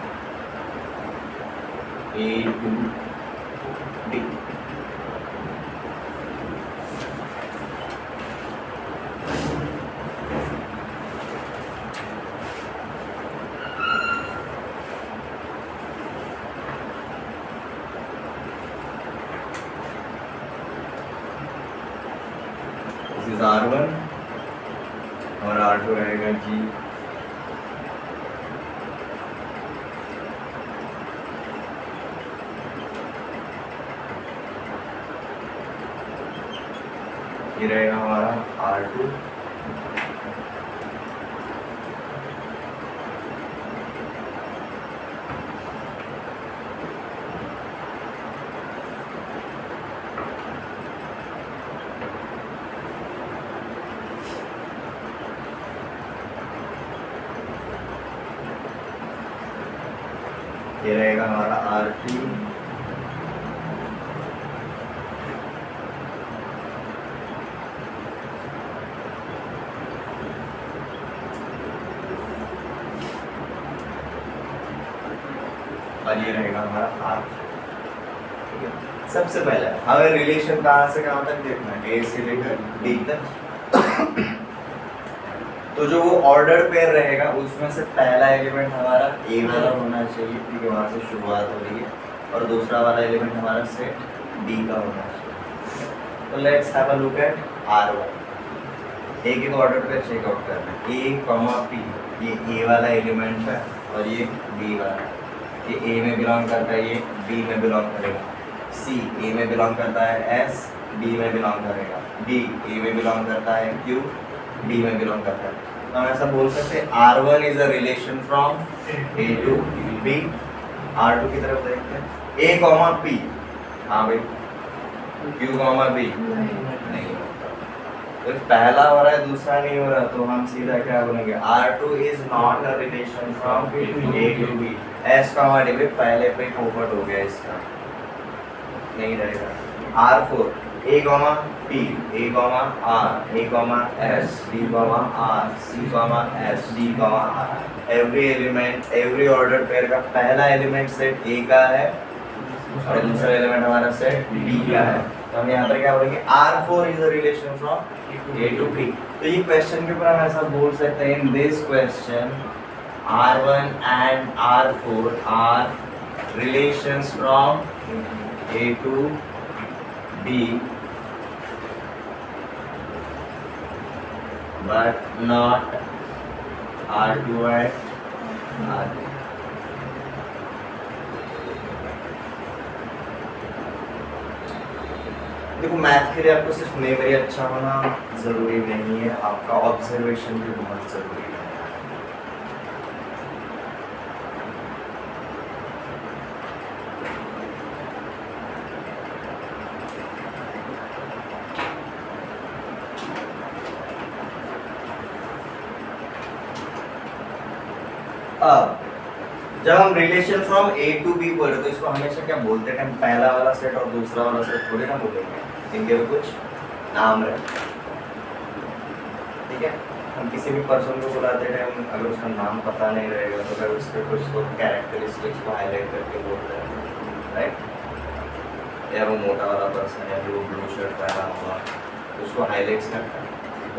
A to D? This is R1 और R2 रहेगा G। ये रहेगा हमारा R2 ये रहेगा हमारा R3 और ये रहेगा हमारा R। ठीक है, सबसे पहले हमें रिलेशन कहाँ से कहाँ तक देखना है, A से लेकर D तक। तो जो वो ऑर्डर पेयर रहेगा उसमें से पहला एलिमेंट हमारा ए वाला होना चाहिए क्योंकि वहाँ से शुरुआत हो रही है, और दूसरा वाला एलिमेंट हमारा सेट डी का होना चाहिए। तो let's have a look at R1। एक एक ऑर्डर पेयर चेकआउट करना है। ए कॉमा पी, ये ए वाला एलिमेंट है और ये बी वाला, ये ए में बिलोंग करता है, ये बी में बिलोंग करेगा। सी ए में बिलोंग करता है, एस डी में बिलोंग करेगा, डी ए में बिलोंग करता है, क्यू डी में बिलोंग करता है। तो हम ऐसा बोल सकते हैं R1 is a relation from A to B। R2 की तरफ देखते हैं, A कॉमा P, हाँ भाई, Q कॉमा B नहीं होता। तो पहला हो रहा है दूसरा नहीं हो रहा, तो हम सीधा क्या बोलेंगे, R2 is not a relation from A to B। S comma D भी पहले पे पोपट हो गया, इसका नहीं रहेगा। R4 A comma P, A comma R, A comma S, D comma R, C comma S, D comma R। Every element, every order pair का पहला एलिमेंट सेट A का है और दूसरा एलिमेंट हमारा सेट D का है। तो हम यहाँ पर क्या बोलेंगे, R4 is a relation from A to B। तो ये क्वेश्चन के ऊपर हम ऐसा बोल सकते हैं, in this question R1 and R4 are relations from A to B, but not R2 and R3. देखो मैथ के लिए आपको सिर्फ मेमोरी अच्छा होना जरूरी नहीं है, आपका ऑब्जर्वेशन भी बहुत जरूरी है। अब जब हम relation from A to B बोले तो इसको हमेशा क्या बोलते हैं, हम पहला वाला सेट और दूसरा वाला सेट थोड़ी ना बोलेंगे, इनके भी कुछ नाम रहते हैं। ठीक है, हम किसी भी पर्सन को बुलाते टाइम अगर उसका नाम पता नहीं रहेगा तो फिर उसके कुछ तो कैरेक्टरिस्टिक्स को हाईलाइट करके बोलते हैं, राइट। या वो मोटा वाला पर्सन है, जो ब्लू शर्ट पहना हुआ, उसको हाईलाइट्स करता है।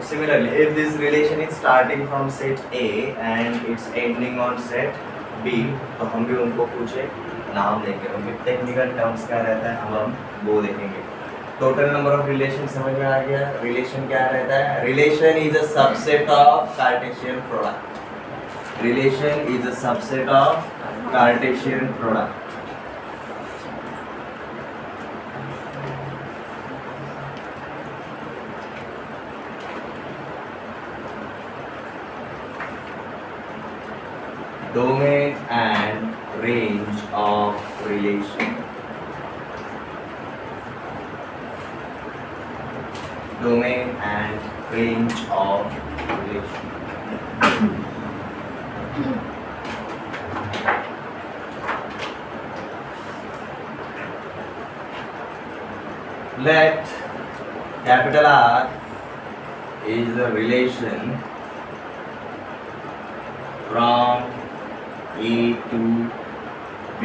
Similarly, if this relation is starting from set A and it's ending on set B, तो हम भी उनको कुछ एक नाम देंगे, उनके टेक्निकल टर्म्स क्या रहता है हम वो देखेंगे। टोटल नंबर ऑफ रिलेशन समझ में आ गया। रिलेशन क्या रहता है, relation is a subset of Cartesian product. Relation is a subset of Cartesian product. Domain and range of relation. Domain and range of relation. Let capital R is the relation from A to B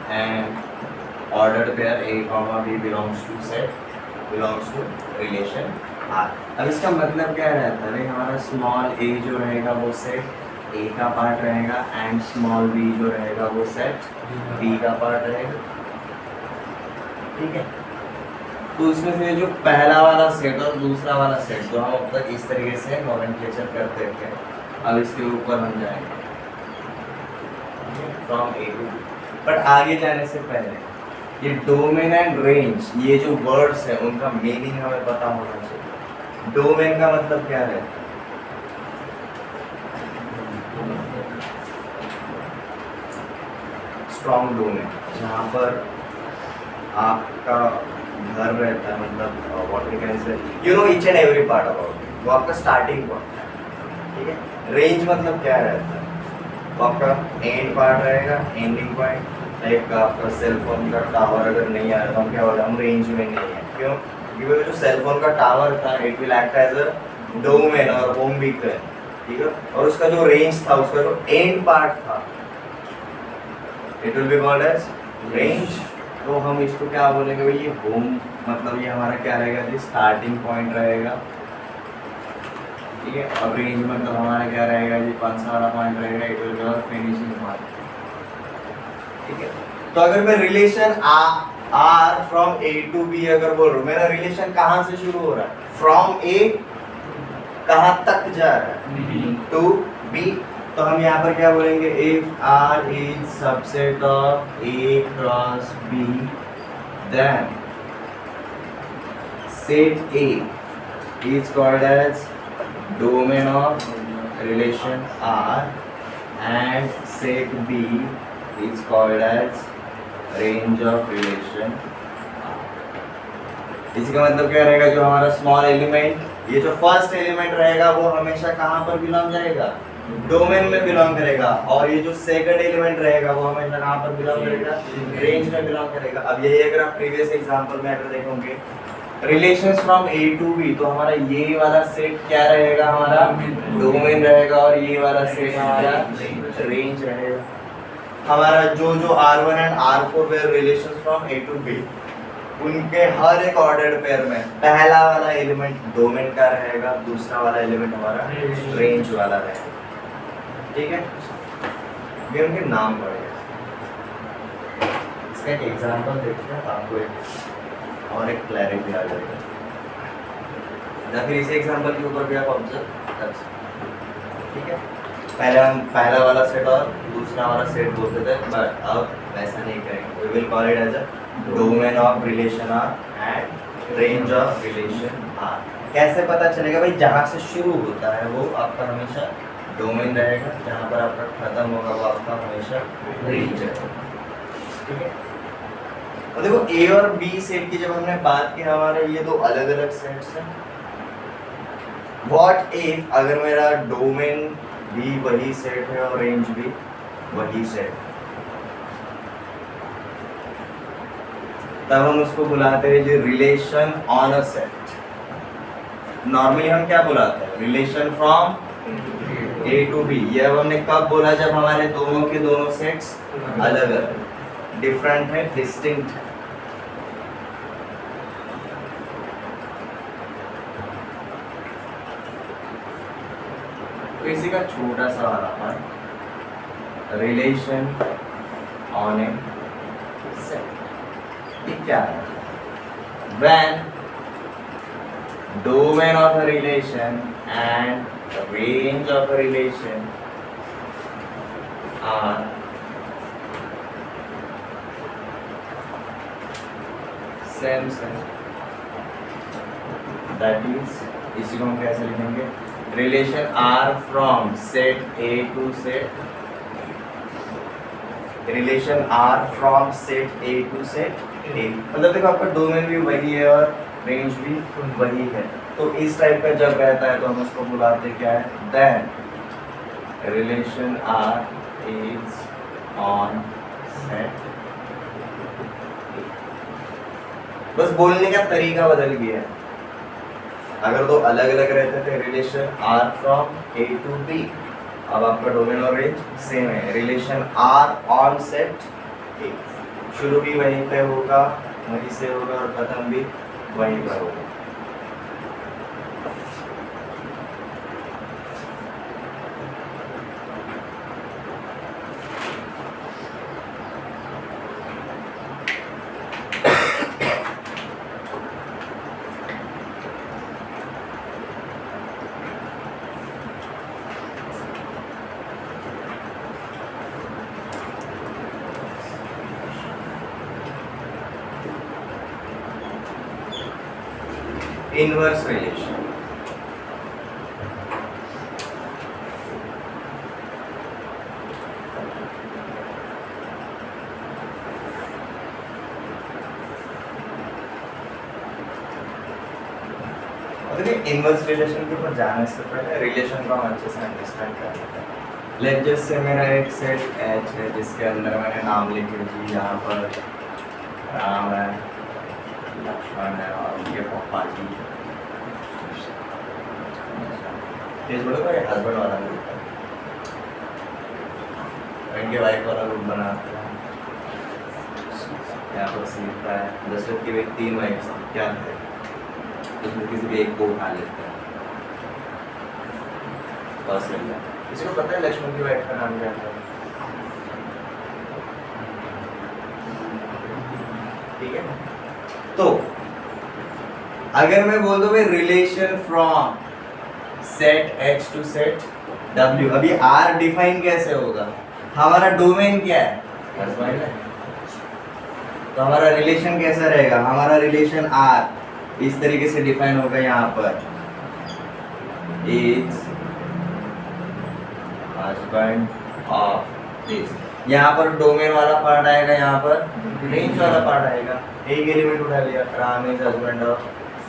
and ordered pair A comma B belongs to set belongs to relation R। अब इसका मतलब क्या रहता है भाई, हमारा small a जो रहेगा वो सेट A का पार्ट रहेगा एंड स्मॉल b जो रहेगा वो सेट B का पार्ट रहेगा। ठीक है, तो इसमें से जो पहला वाला सेट और दूसरा वाला सेट जो हम अब तक इस तरीके से नोमेनक्लेचर करते थे, अब इसके ऊपर हम जाएंगे from A to B। But आगे जाने से पहले ये डोमेन एंड रेंज, ये जो वर्ड्स हैं उनका मीनिंग हमें पता होना चाहिए। डोमेन का मतलब क्या है? स्ट्रॉन्ग डोमेन, जहाँ पर आपका घर रहता है, मतलब what we can say you know each and every part about it, वो आपका स्टार्टिंग पॉइंट है। ठीक है, रेंज मतलब क्या रहता है? वो आपका एंड पार्ट रहेगा, एंडिंग पॉइंट। लाइक आपका सेल फोन का टावर अगर नहीं आ रहा तो हम क्या बोले, हम रेंज में नहीं है। क्यों? क्योंकि जो सेल फोन का टावर था it will act as a domain और होम बीकन। ठीक है, और उसका जो रेंज था, उसका जो एंड पार्ट था, it will be called as range. तो हम इसको क्या बोलेंगे भाई, ये होम मतलब ये हमारा क्या रहेगा जी, स्टार्टिंग पॉइंट रहेगा। ठीक है, और रेंज मतलब हमारा क्या रहेगा जी, कौन सा वाला पॉइंट रहेगा, it will be our finishing point. ठीक है, तो अगर मैं relation R from A to B अगर बोल रहा हूँ, मेरा रिलेशन कहाँ से शुरू हो रहा है? फ्रॉम ए कहाँ तक जा रहा है? To B. तो हम यहाँ पर क्या बोलेंगे, if R is subset of A cross B then set A is called as domain of relation R and set B is called as range of relation. इसी का मतलब क्या रहेगा, जो हमारा स्मॉल एलिमेंट, ये जो फर्स्ट एलिमेंट रहेगा वो हमेशा कहाँ पर बिलोंग करेगा? डोमेन में बिलोंग करेगा। और ये जो सेकंड एलिमेंट रहेगा वो हमेशा कहाँ पर बिलोंग करेगा? रेंज में बिलोंग करेगा। अब यही अगर आप प्रीवियस एग्जांपल में अगर देखोगे relations from A to B, तो हमारा ये वाला सेट क्या रहेगा, हमारा डोमेन रहेगा, और ये वाला सेट हमारा रेंज रहेगा। हमारा जो R1 and R4 where relations from A to B, उनके हर एक ऑर्डर्ड पेयर में पहला वाला एलिमेंट डोमेन का रहेगा, दूसरा वाला एलिमेंट हमारा रेंज वाला रहेगा। ठीक है, ये उनके नाम पड़ेगा। इसका एक एग्जांपल देखते हैं, आपको एक और एक क्लैरिटी आ जाएगा, या फिर इसी एग्जांपल के ऊपर भी आप ऑब्जर्व कर सकते हैं। ठीक है, पहले हम पहला वाला सेट और दूसरा वाला सेट बोलते थे, बट अब वैसा नहीं करेंगे। We will call it as a domain of relation R and range of relation R. कैसे पता चलेगा भाई? जहाँ से शुरू होता है वो आपका हमेशा डोमेन रहेगा, जहाँ पर आपका खत्म होगा वो आपका हमेशा रेंज रहेगा। ठीक है, और देखो ए और बी सेट की जब हमने बात की, हमारे ये दो अलग अलग सेट्स हैं। व्हाट इफ अगर मेरा डोमेन भी वही सेट है और रेंज भी वही सेट है, तब हम उसको बुलाते हैं जो relation on a set. Normally हम क्या बुलाते हैं? Relation from A to B. ये अब हमने कब बोला? जब हमारे दोनों के दोनों सेट्स अलग अलग, डिफरेंट है, डिस्टिंक्ट है। तो इसी का छोटा सा वाला part, relation on A set. ये क्या है? When domain of a relation and the range of a relation are same. That is, इसी को हम कैसे लिखेंगे? Relation R from set A to set, relation R from set A to set A, मतलब देखो आपका डोमेन भी वही है और रेंज भी वही है, तो इस टाइप का जब रहता है तो हम उसको बुलाते क्या है? Then relation R is on set. बस बोलने का तरीका बदल गया है। अगर तो अलग अलग रहते थे, relation R from A to B, अब आपका डोमेन और रेंज सेम है। Relation R on set A, शुरू भी वहीं पे होगा, वहीं से होगा और खत्म भी वहीं पर होगा। इनवर्स रिलेशन, इनवर्स रिलेशन के ऊपर जाने से पहले रिलेशन को हम अच्छे से अंडरस्टैंड कर लेते हैं। लेट्स जस्ट से मेरा एक सेट एच है जिसके अंदर मैंने नाम लिखे जी, यहाँ पर राम है, लक्ष्मण है और उनके पप्पा जी। ये बोलो भाई हस्बैंड वाला ग्रुप है, इनके वाइफ वाला ग्रुप बनाते हैं। यहाँ पर सीखता है दशरथ की भी 3 वाइफ क्या थे, उसमें किसी भी एक को उठा लेते हैं। बस मिल गया। किसी को पता है लक्ष्मण की वाइफ का नाम क्या था? ठीक है, तो अगर मैं बोल दूं भाई relation from set H to set W, अभी R डिफाइन कैसे होगा? हमारा डोमेन क्या है? हस्बैंड है, तो हमारा रिलेशन कैसा रहेगा? हमारा रिलेशन R इस तरीके से डिफाइन होगा, यहाँ पर इज हस्बैंड ऑफ दिस। यहाँ पर डोमेन वाला पार्ट आएगा, यहाँ पर रेंज वाला पार्ट आएगा। एक एलिमेंट उठा लिया, Ram is husband of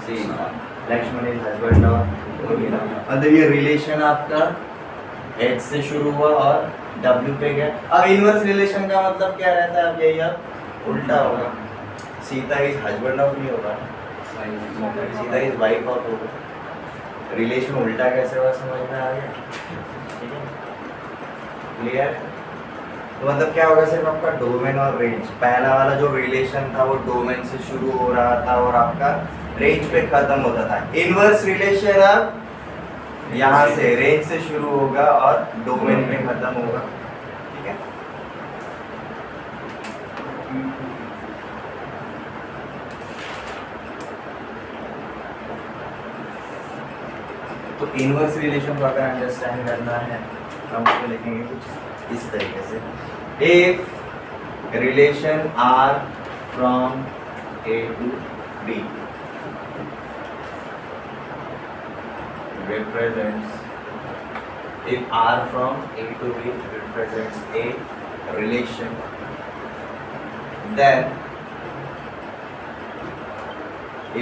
Sita, Lakshman is husband of Urmila. मतलब ये रिलेशन आपका H से शुरू हुआ और W पे गया। अब इनवर्स रिलेशन का मतलब क्या रहता है? अब यही अब उल्टा होगा, सीता इज हस्बैंड ऑफ नहीं होगा, सीता इज वाइफ ऑफ होगा। रिलेशन उल्टा कैसे हुआ समझ में आ गया? ठीक है, क्लियर? तो मतलब क्या होगा? सिर्फ आपका डोमेन और रेंज, पहला वाला जो रिलेशन था वो डोमेन से शुरू हो रहा था और आपका रेंज पे खत्म होता था। इनवर्स रिलेशन अब यहाँ से रेंज से शुरू होगा और डोमेन पे खत्म होगा। ठीक है, तो इनवर्स रिलेशन को अगर अंडरस्टैंड करना है हम उसको लिखेंगे कुछ इस तरीके से। If relation R from A to B represents, if R from A to B represents a relation, then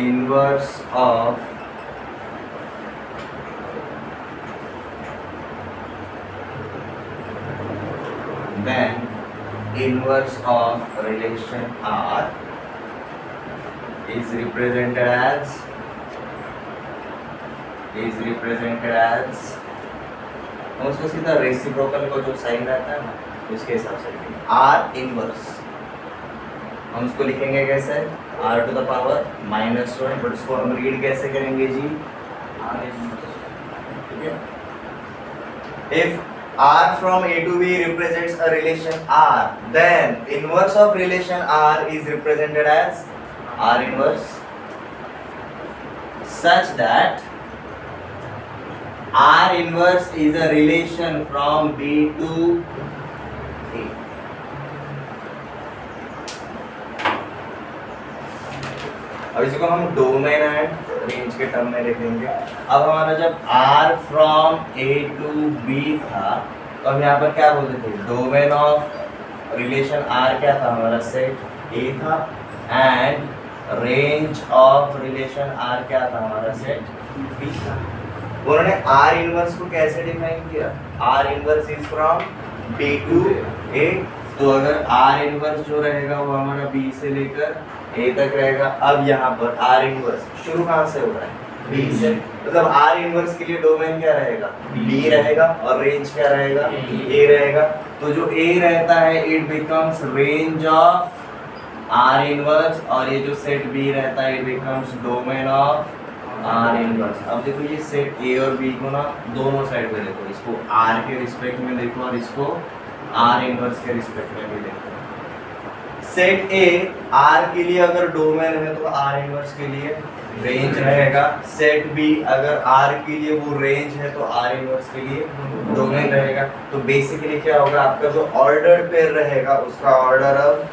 inverse of relation R is represented as हम उसको सीधा रेसिप्रोकल को जो साइन रहता है ना उसके हिसाब से लिखेंगे। R इनवर्स हम उसको लिखेंगे कैसे? R to the power -1, but उसको हम रीड कैसे करेंगे जी? R inverse. ठीक है, if R from A to B represents a relation R, then inverse of relation R is represented as R inverse such that R inverse is a relation from B to A. अब इसको हम domain and range के term में लिखेंगे। अब हमारा जब R from A to B था तो हम यहाँ पर क्या बोलते थे, डोमेन ऑफ रिलेशन R क्या था हमारा, सेट A था, and range of relation R क्या था हमारा, सेट B था। उन्होंने R इनवर्स को कैसे डिफाइन किया, R inverse is from B to A, तो अगर R इनवर्स जो रहेगा वो हमारा B से लेकर A तक रहेगा। अब यहाँ पर R इनवर्स शुरू कहाँ से हो रहा है, B से, मतलब R इनवर्स के लिए डोमेन क्या रहेगा, B रहेगा, और रेंज क्या रहेगा, A रहेगा। तो जो A रहता है it becomes range of R inverse, और ये जो सेट B रहता है it becomes domain of R inverse. अब देखो ये सेट A और B को ना दोनों साइड में देखो, इसको R के रिस्पेक्ट में देखो और इसको R इनवर्स के रिस्पेक्ट में भी देखो। सेट A R के लिए अगर डोमेन है तो R इनवर्स के लिए रेंज रहेगा। सेट B अगर R के लिए वो रेंज है तो R इनवर्स के लिए डोमेन रहेगा। तो बेसिकली क्या होगा, आपका जो ऑर्डर पेयर रहेगा उसका ऑर्डर अब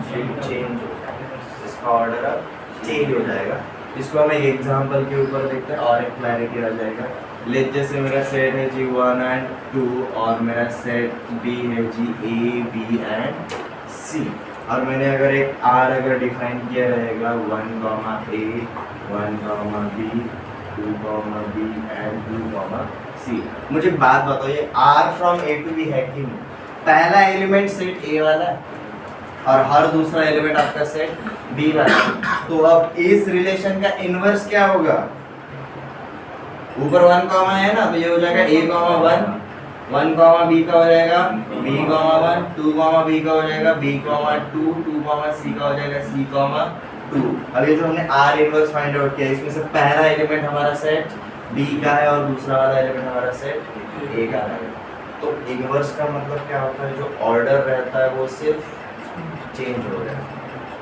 चेंज हो जाएगा, इसका ऑर्डर अब चेंज हो जाएगा। इसको हम एक एग्जांपल के ऊपर देखते हैं और एक क्लैरिटी आ जाएगा। लेट जैसे मेरा सेट है जी 1 एंड 2 और मेरा सेट B है जी A B एंड C, और मैंने अगर एक R अगर डिफाइन किया रहेगा 1, A 1, B 2, B and 2, C। मुझे बात बताओ, ये R from A to B है कि नहीं, पहला एलिमेंट सेट A वाला है और हर दूसरा एलिमेंट आपका सेट B वाला है। तो अब इस रिलेशन का इनवर्स क्या होगा, ऊपर 1, है ना, तो ये हो जाएगा A, 1 B का हो जाएगा B, 1 2, B का हो जाएगा B, 2 C का हो जाएगा C, 2। अब ये जो हमने R इनवर्स फाइंड आउट किया, इसमें से पहला एलिमेंट हमारा सेट B का है और दूसरा वाला एलिमेंट हमारा सेट A का है। तो इनवर्स का मतलब क्या होता है, जो ऑर्डर रहता है वो सिर्फ चेंज हो रहा है,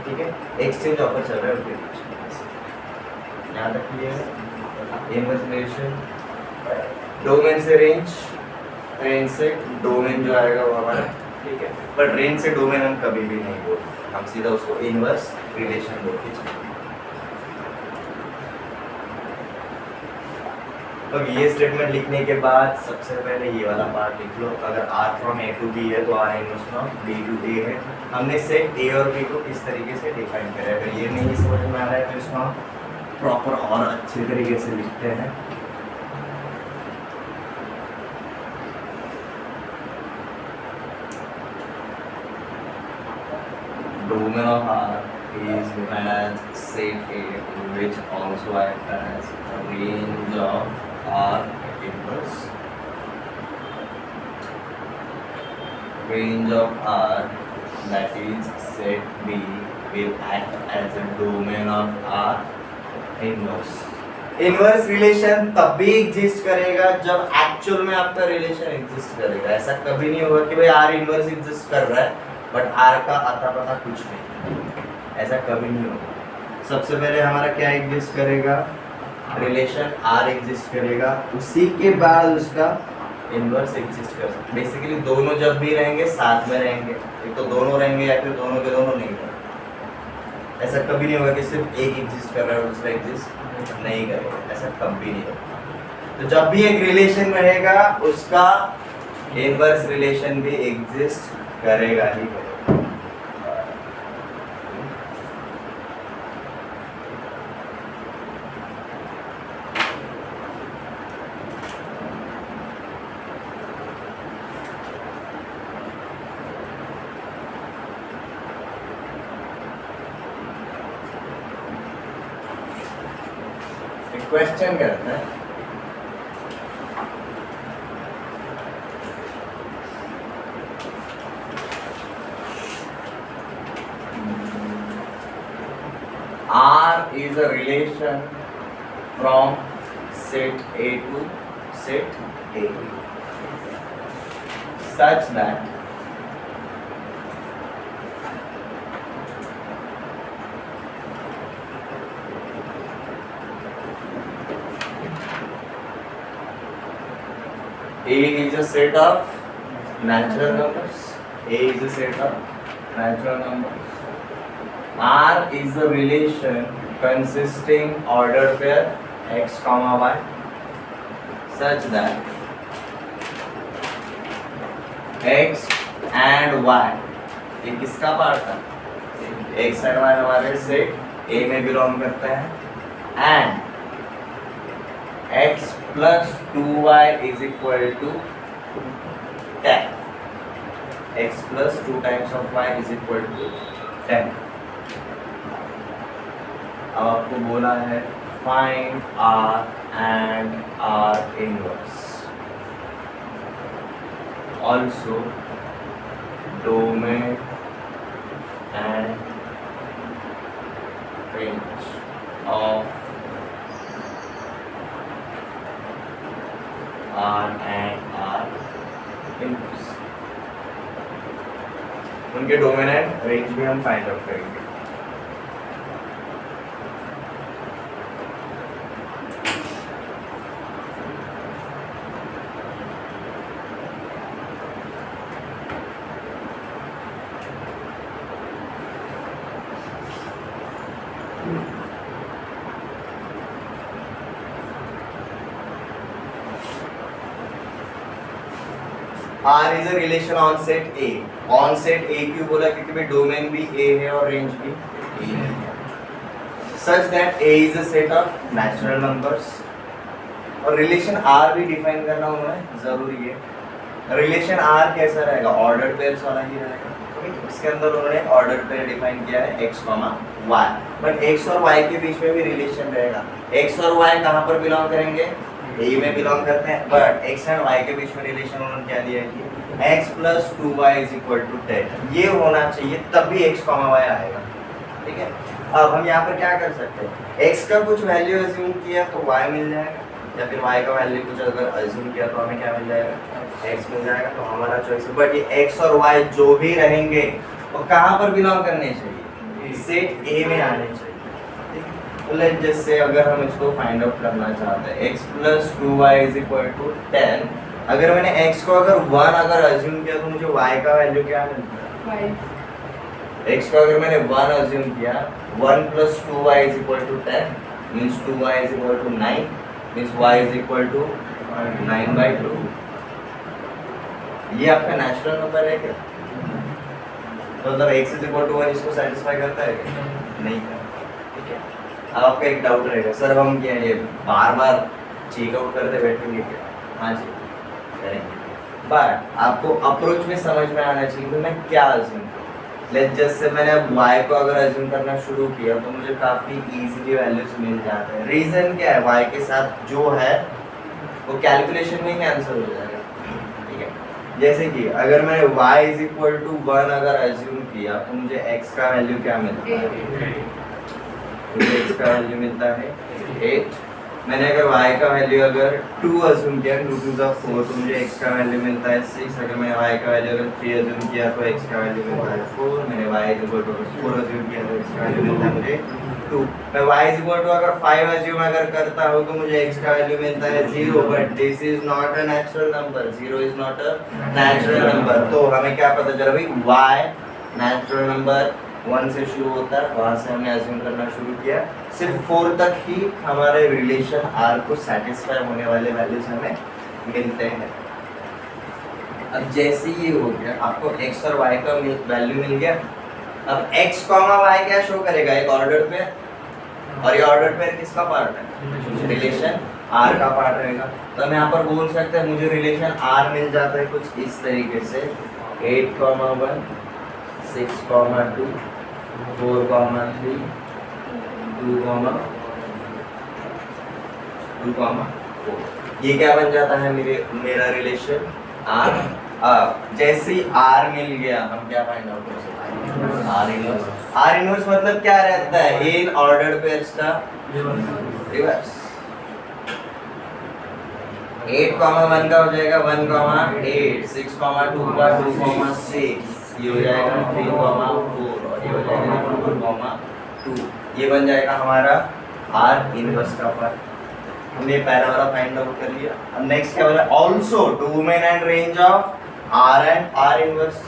ठीक है, एक्सचेंज ऑफर चल रहा है उनके बीच में। यहाँ तक क्लियर है। इनवर्स रिलेशन डोमेन से रेंज, रेंज से डोमेन जो आएगा वो हमारा, ठीक है, बट रेंज से डोमेन हम कभी भी नहीं बोलते, हम सीधा उसको इनवर्स रिलेशन बोल के चलते। तो ये स्टेटमेंट लिखने के बाद सबसे पहले ये वाला पार्ट लिख लो। अगर R from A to B है तो R inverse from B to A है। हमने सेट A और B को किस तरीके से डिफाइन करा है, अगर ये नहीं समझ में आ रहा है तो इसको हम प्रॉपर और अच्छे तरीके से लिखते हैं। Domain of R is given as set A, which also acts as a range of R inverse. Range of R, that is set B, will act as a domain of R inverse. Inverse relation तब भी exist करेगा जब actual में आपका relation exist करेगा। ऐसा कभी नहीं होगा कि भाई R इनवर्स एग्जिस्ट कर रहा है बट R का आता पता कुछ नहीं, ऐसा कभी नहीं होगा। सबसे पहले हमारा क्या एग्जिस्ट करेगा, रिलेशन R एग्जिस्ट करेगा, उसी के बाद उसका इनवर्स एग्जिस्ट कर सकता है। बेसिकली दोनों जब भी रहेंगे साथ में रहेंगे, एक तो दोनों रहेंगे या फिर दोनों के दोनों नहीं रहेंगे। ऐसा कभी नहीं होगा कि सिर्फ एक एग्जिस्ट कर रहा है और दूसरा एग्जिस्ट नहीं करेगा, ऐसा कभी नहीं होगा। तो जब भी एक रिलेशन रहेगा उसका इनवर्स रिलेशन भी एग्जिस्ट करेगा ही करेगा। क्वेश्चन करते हैं, R is a relation from set A to set A such that A is a set of natural numbers. A is a set of natural numbers. R is a relation consisting ordered pair x comma y such that x and y ये किसका part है? x and y हमारे set A में belong करते हैं and x plus 2y is equal to 10. X plus 2 times of y is equal to 10. अब आपको बोला है find R and R inverse. Also domain and range of R and R inverse. उनके domain and range भी हम find out करेंगे. R is a relation on set A. On set A क्यों बोला? क्योंकि भाई डोमेन भी A है और रेंज भी A है. Such that A is a set of natural numbers. और रिलेशन R भी डिफाइन करना उन्होंने जरूरी है. रिलेशन R कैसा रहेगा? ऑर्डर्ड पेयर्स वाला ही रहेगा. इसके अंदर उन्होंने ऑर्डर्ड पेयर डिफाइन किया है x, y. बट x और y के बीच में भी रिलेशन रहेगा. x और y कहाँ पर बिलोंग करेंगे? A में बिलोंग करते हैं. बट x एंड y के बीच में रिलेशन उन्होंने क्या दिया है कि x plus 2y is equal to 10. ये होना चाहिए तब भी x, y आएगा. ठीक है. अब हम यहाँ पर क्या कर सकते हैं? x का कुछ वैल्यू अज्यूम किया तो y मिल जाएगा, या फिर y का वैल्यू कुछ अगर अज्यूम किया तो हमें क्या मिल जाएगा? x मिल जाएगा. तो हमारा चॉइस है. बट ये x और y जो भी रहेंगे वो कहाँ पर बिलोंग करने चाहिए? सेट A में आने चाहिए. लेट्स जस्ट से अगर हम इसको फाइंड आउट करना चाहते हैं x plus 2y is equal to 10. अगर मैंने x को अगर 1 अगर अज्यूम किया तो मुझे y का वैल्यू क्या मिलता है? x को अगर मैंने 1 अज्यूम किया, 1 plus 2y is equal to 10 means 2y is equal to 9 means y is equal to 9/2. ये आपका नेचुरल नंबर है क्या? तो मतलब x is equal to 1 इसको सेटिस्फाई करता है क्या? नहीं करता. ठीक है. अब आपका एक डाउट रहेगा, सर हम क्या ये बार बार चेकआउट करते बैठेंगे क्या? हाँ जी करेंगे. बट आपको अप्रोच में समझ में आना चाहिए कि मैं क्या अज्यूम करूं. लेट्स जस्ट से मैंने अब y को अगर अज्यूम करना शुरू किया तो मुझे काफ़ी इजीली वैल्यूज मिल जाते हैं. रीज़न क्या है? y के साथ जो है वो कैलकुलेशन में ही कैंसिल हो जाएगा. ठीक है. जैसे कि अगर मैंने y इज इक्वल टू 1 अगर अज्यूम किया तो मुझे x का वैल्यू क्या मिलता है? मुझे x का वैल्यू मिलता है 8. मैंने अगर y का वैल्यू अगर 2 अज्यूम किया, 2 2 जा 4 तो मुझे x का वैल्यू मिलता है 6. अगर मैंने y का वैल्यू अगर 3 अज्यूम किया तो x का वैल्यू मिलता है 4. मैंने y is equal to 4 assume किया तो x का वैल्यू मिलता है मुझे 2. मैं y इज इक्वल टू अगर 5 अज्यूम अगर करता हूँ तो मुझे x का वैल्यू मिलता है 0. But this is not a natural number. 0 is not a natural number. तो हमें क्या पता चला भाई? y नेचुरल नंबर 1 से शुरू होता है, वहाँ से हमने अज्यूम करना शुरू किया. सिर्फ 4 तक ही हमारे रिलेशन R को सेटिस्फाई होने वाले वैल्यूज हमें मिलते हैं. अब जैसे ये हो गया, आपको x और y का वैल्यू मिल गया. अब x, y क्या शो करेगा? एक ऑर्डर पे. और ये ऑर्डर पे किसका पार्ट है? रिलेशन R का पार्ट रहेगा. तो हम यहाँ पर बोल सकते हैं मुझे रिलेशन R मिल जाता है कुछ इस तरीके से 8, 1, 6, 2, 4, 3, 2, 2, 4. ये क्या बन जाता है मेरा रिलेशन R. जैसे ही R मिल गया हम क्या फाइंड आउट कर सकते हैं? R inverse. R इनवर्स मतलब क्या रहता है? इन ऑर्डर्ड पेयर्स का रिवर्स. 8, 1 का हो जाएगा 1, 8, 6, 2 का 2, 6. ये हो जाएगा 3, 4 और ये हो जाएगा 2, 2. ये बन जाएगा हमारा R इनवर्स का पार्ट. हमने पहला वाला फाइंड आउट कर लिया। अब नेक्स्ट क्या बोला, also domain and range of R and R inverse,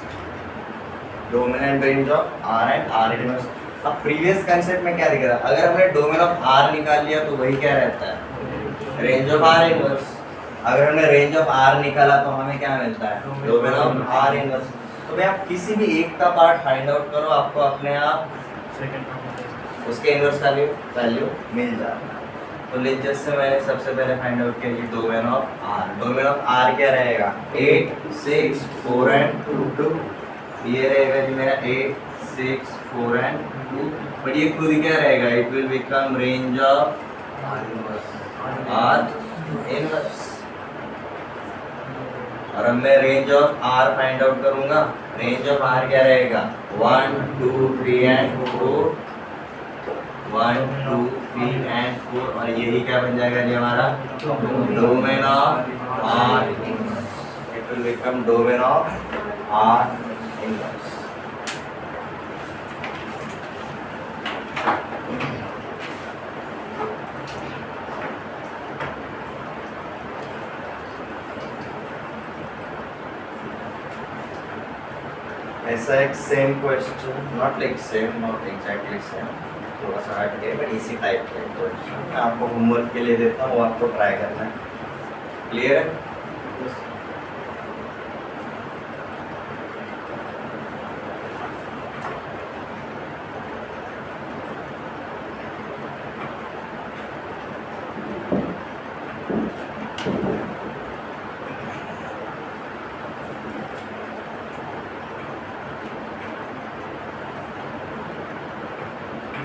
domain and range of R and R inverse. अब प्रीवियस कंसेप्ट में क्या दिख रहा है, अगर हमने डोमेन ऑफ आर निकाल लिया तो वही क्या रहता है, रेंज ऑफ आर इनवर्स। अगर हमने रेंज ऑफ आर निकाला तो हमें क्या मिलता है, डोमेन ऑफ आर इनवर्स। तो भाई आप किसी भी एक का पार्ट फाइंड आउट करो, आपको अपने आप उसके इनवर्स का वैल्यू मिल जाता है। तो लेट जैसे मैंने सबसे पहले फाइंड आउट किया domain of R. Domain of R क्या रहेगा, 8 6 4 एंड 2 ये रहेगा जी मेरा 8 6 4 एंड 2, बट ये खुद क्या रहेगा, it will become range of R inverse. और अब मैं range of R find out करूंगा, रेंज ऑफ आर क्या रहेगा 1 2 3 एंड 4, 1 2 3 एंड 4, और यही क्या बन जाएगा जी हमारा domain of R inverse. It will become domain of R inverse. ऐसा एक same question, not like same, not exactly same, थोड़ा सा हट गया, बट इसी टाइप का क्वेश्चन मैं आपको होमवर्क के लिए देता हूँ, आपको ट्राई करना है। क्लियर है?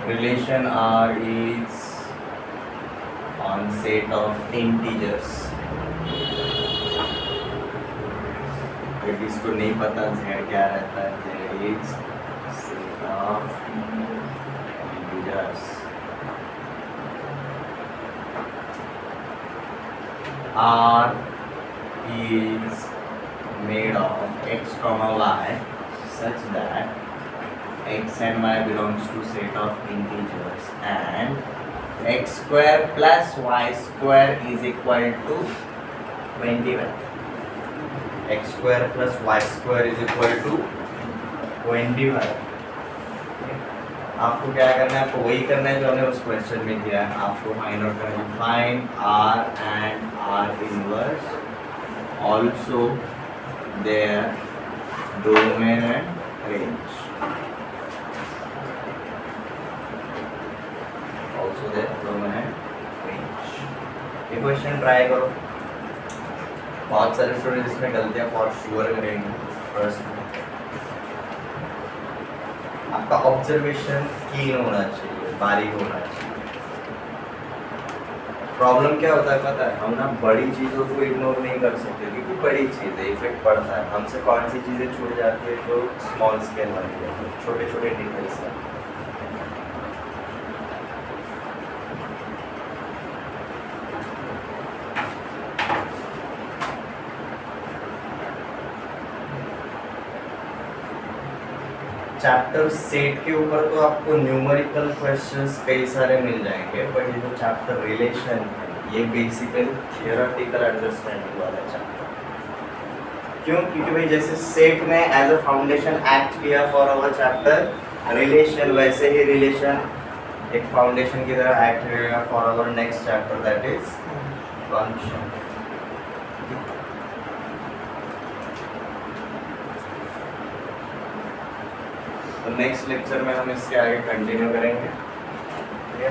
Relation R is on set of integers. if इसको नहीं पता z क्या रहता है, z is set of integers. R is made of x comma y such that x and y belongs to set of integers and x square plus y square is equal to 21. x square plus y square is equal to 21. आपको क्या करना है, आपको वही करना है जो हमने उस क्वेश्चन में किया है। आपको फाइंड आउट करना है, find r and r inverse, also their domain and range. Also their domain and range. ये क्वेश्चन ट्राई करो। बहुत सारे स्टूडेंट इसमें गलतियाँ फॉर श्योर करेंगे। फर्स्ट आपका ऑब्जर्वेशन कीन होना चाहिए, बारीक होना चाहिए। प्रॉब्लम क्या होता है पता है, हम ना बड़ी चीज़ों को इग्नोर नहीं कर सकते क्योंकि बड़ी चीज़ है, इफेक्ट पड़ता है। हमसे कौन सी चीज़ें छूट जाती है जो स्मॉल स्केल वाली है, छोटे छोटे डिटेल्स हैं। चैप्टर सेट के ऊपर तो आपको न्यूमेरिकल क्वेश्चंस कई सारे मिल जाएंगे, बट ये जो चैप्टर रिलेशन है ये बेसिकली थियोरेटिकल अंडरस्टैंडिंग वाला चैप्टर। क्यों? क्योंकि भाई जैसे सेट ने एज अ फाउंडेशन एक्ट किया फॉर अवर चैप्टर रिलेशन, वैसे ही रिलेशन एक फाउंडेशन की तरह एक्ट करेगा for our next chapter that is function. तो नेक्स्ट लेक्चर में हम इसके आगे कंटिन्यू करेंगे। ठीक है।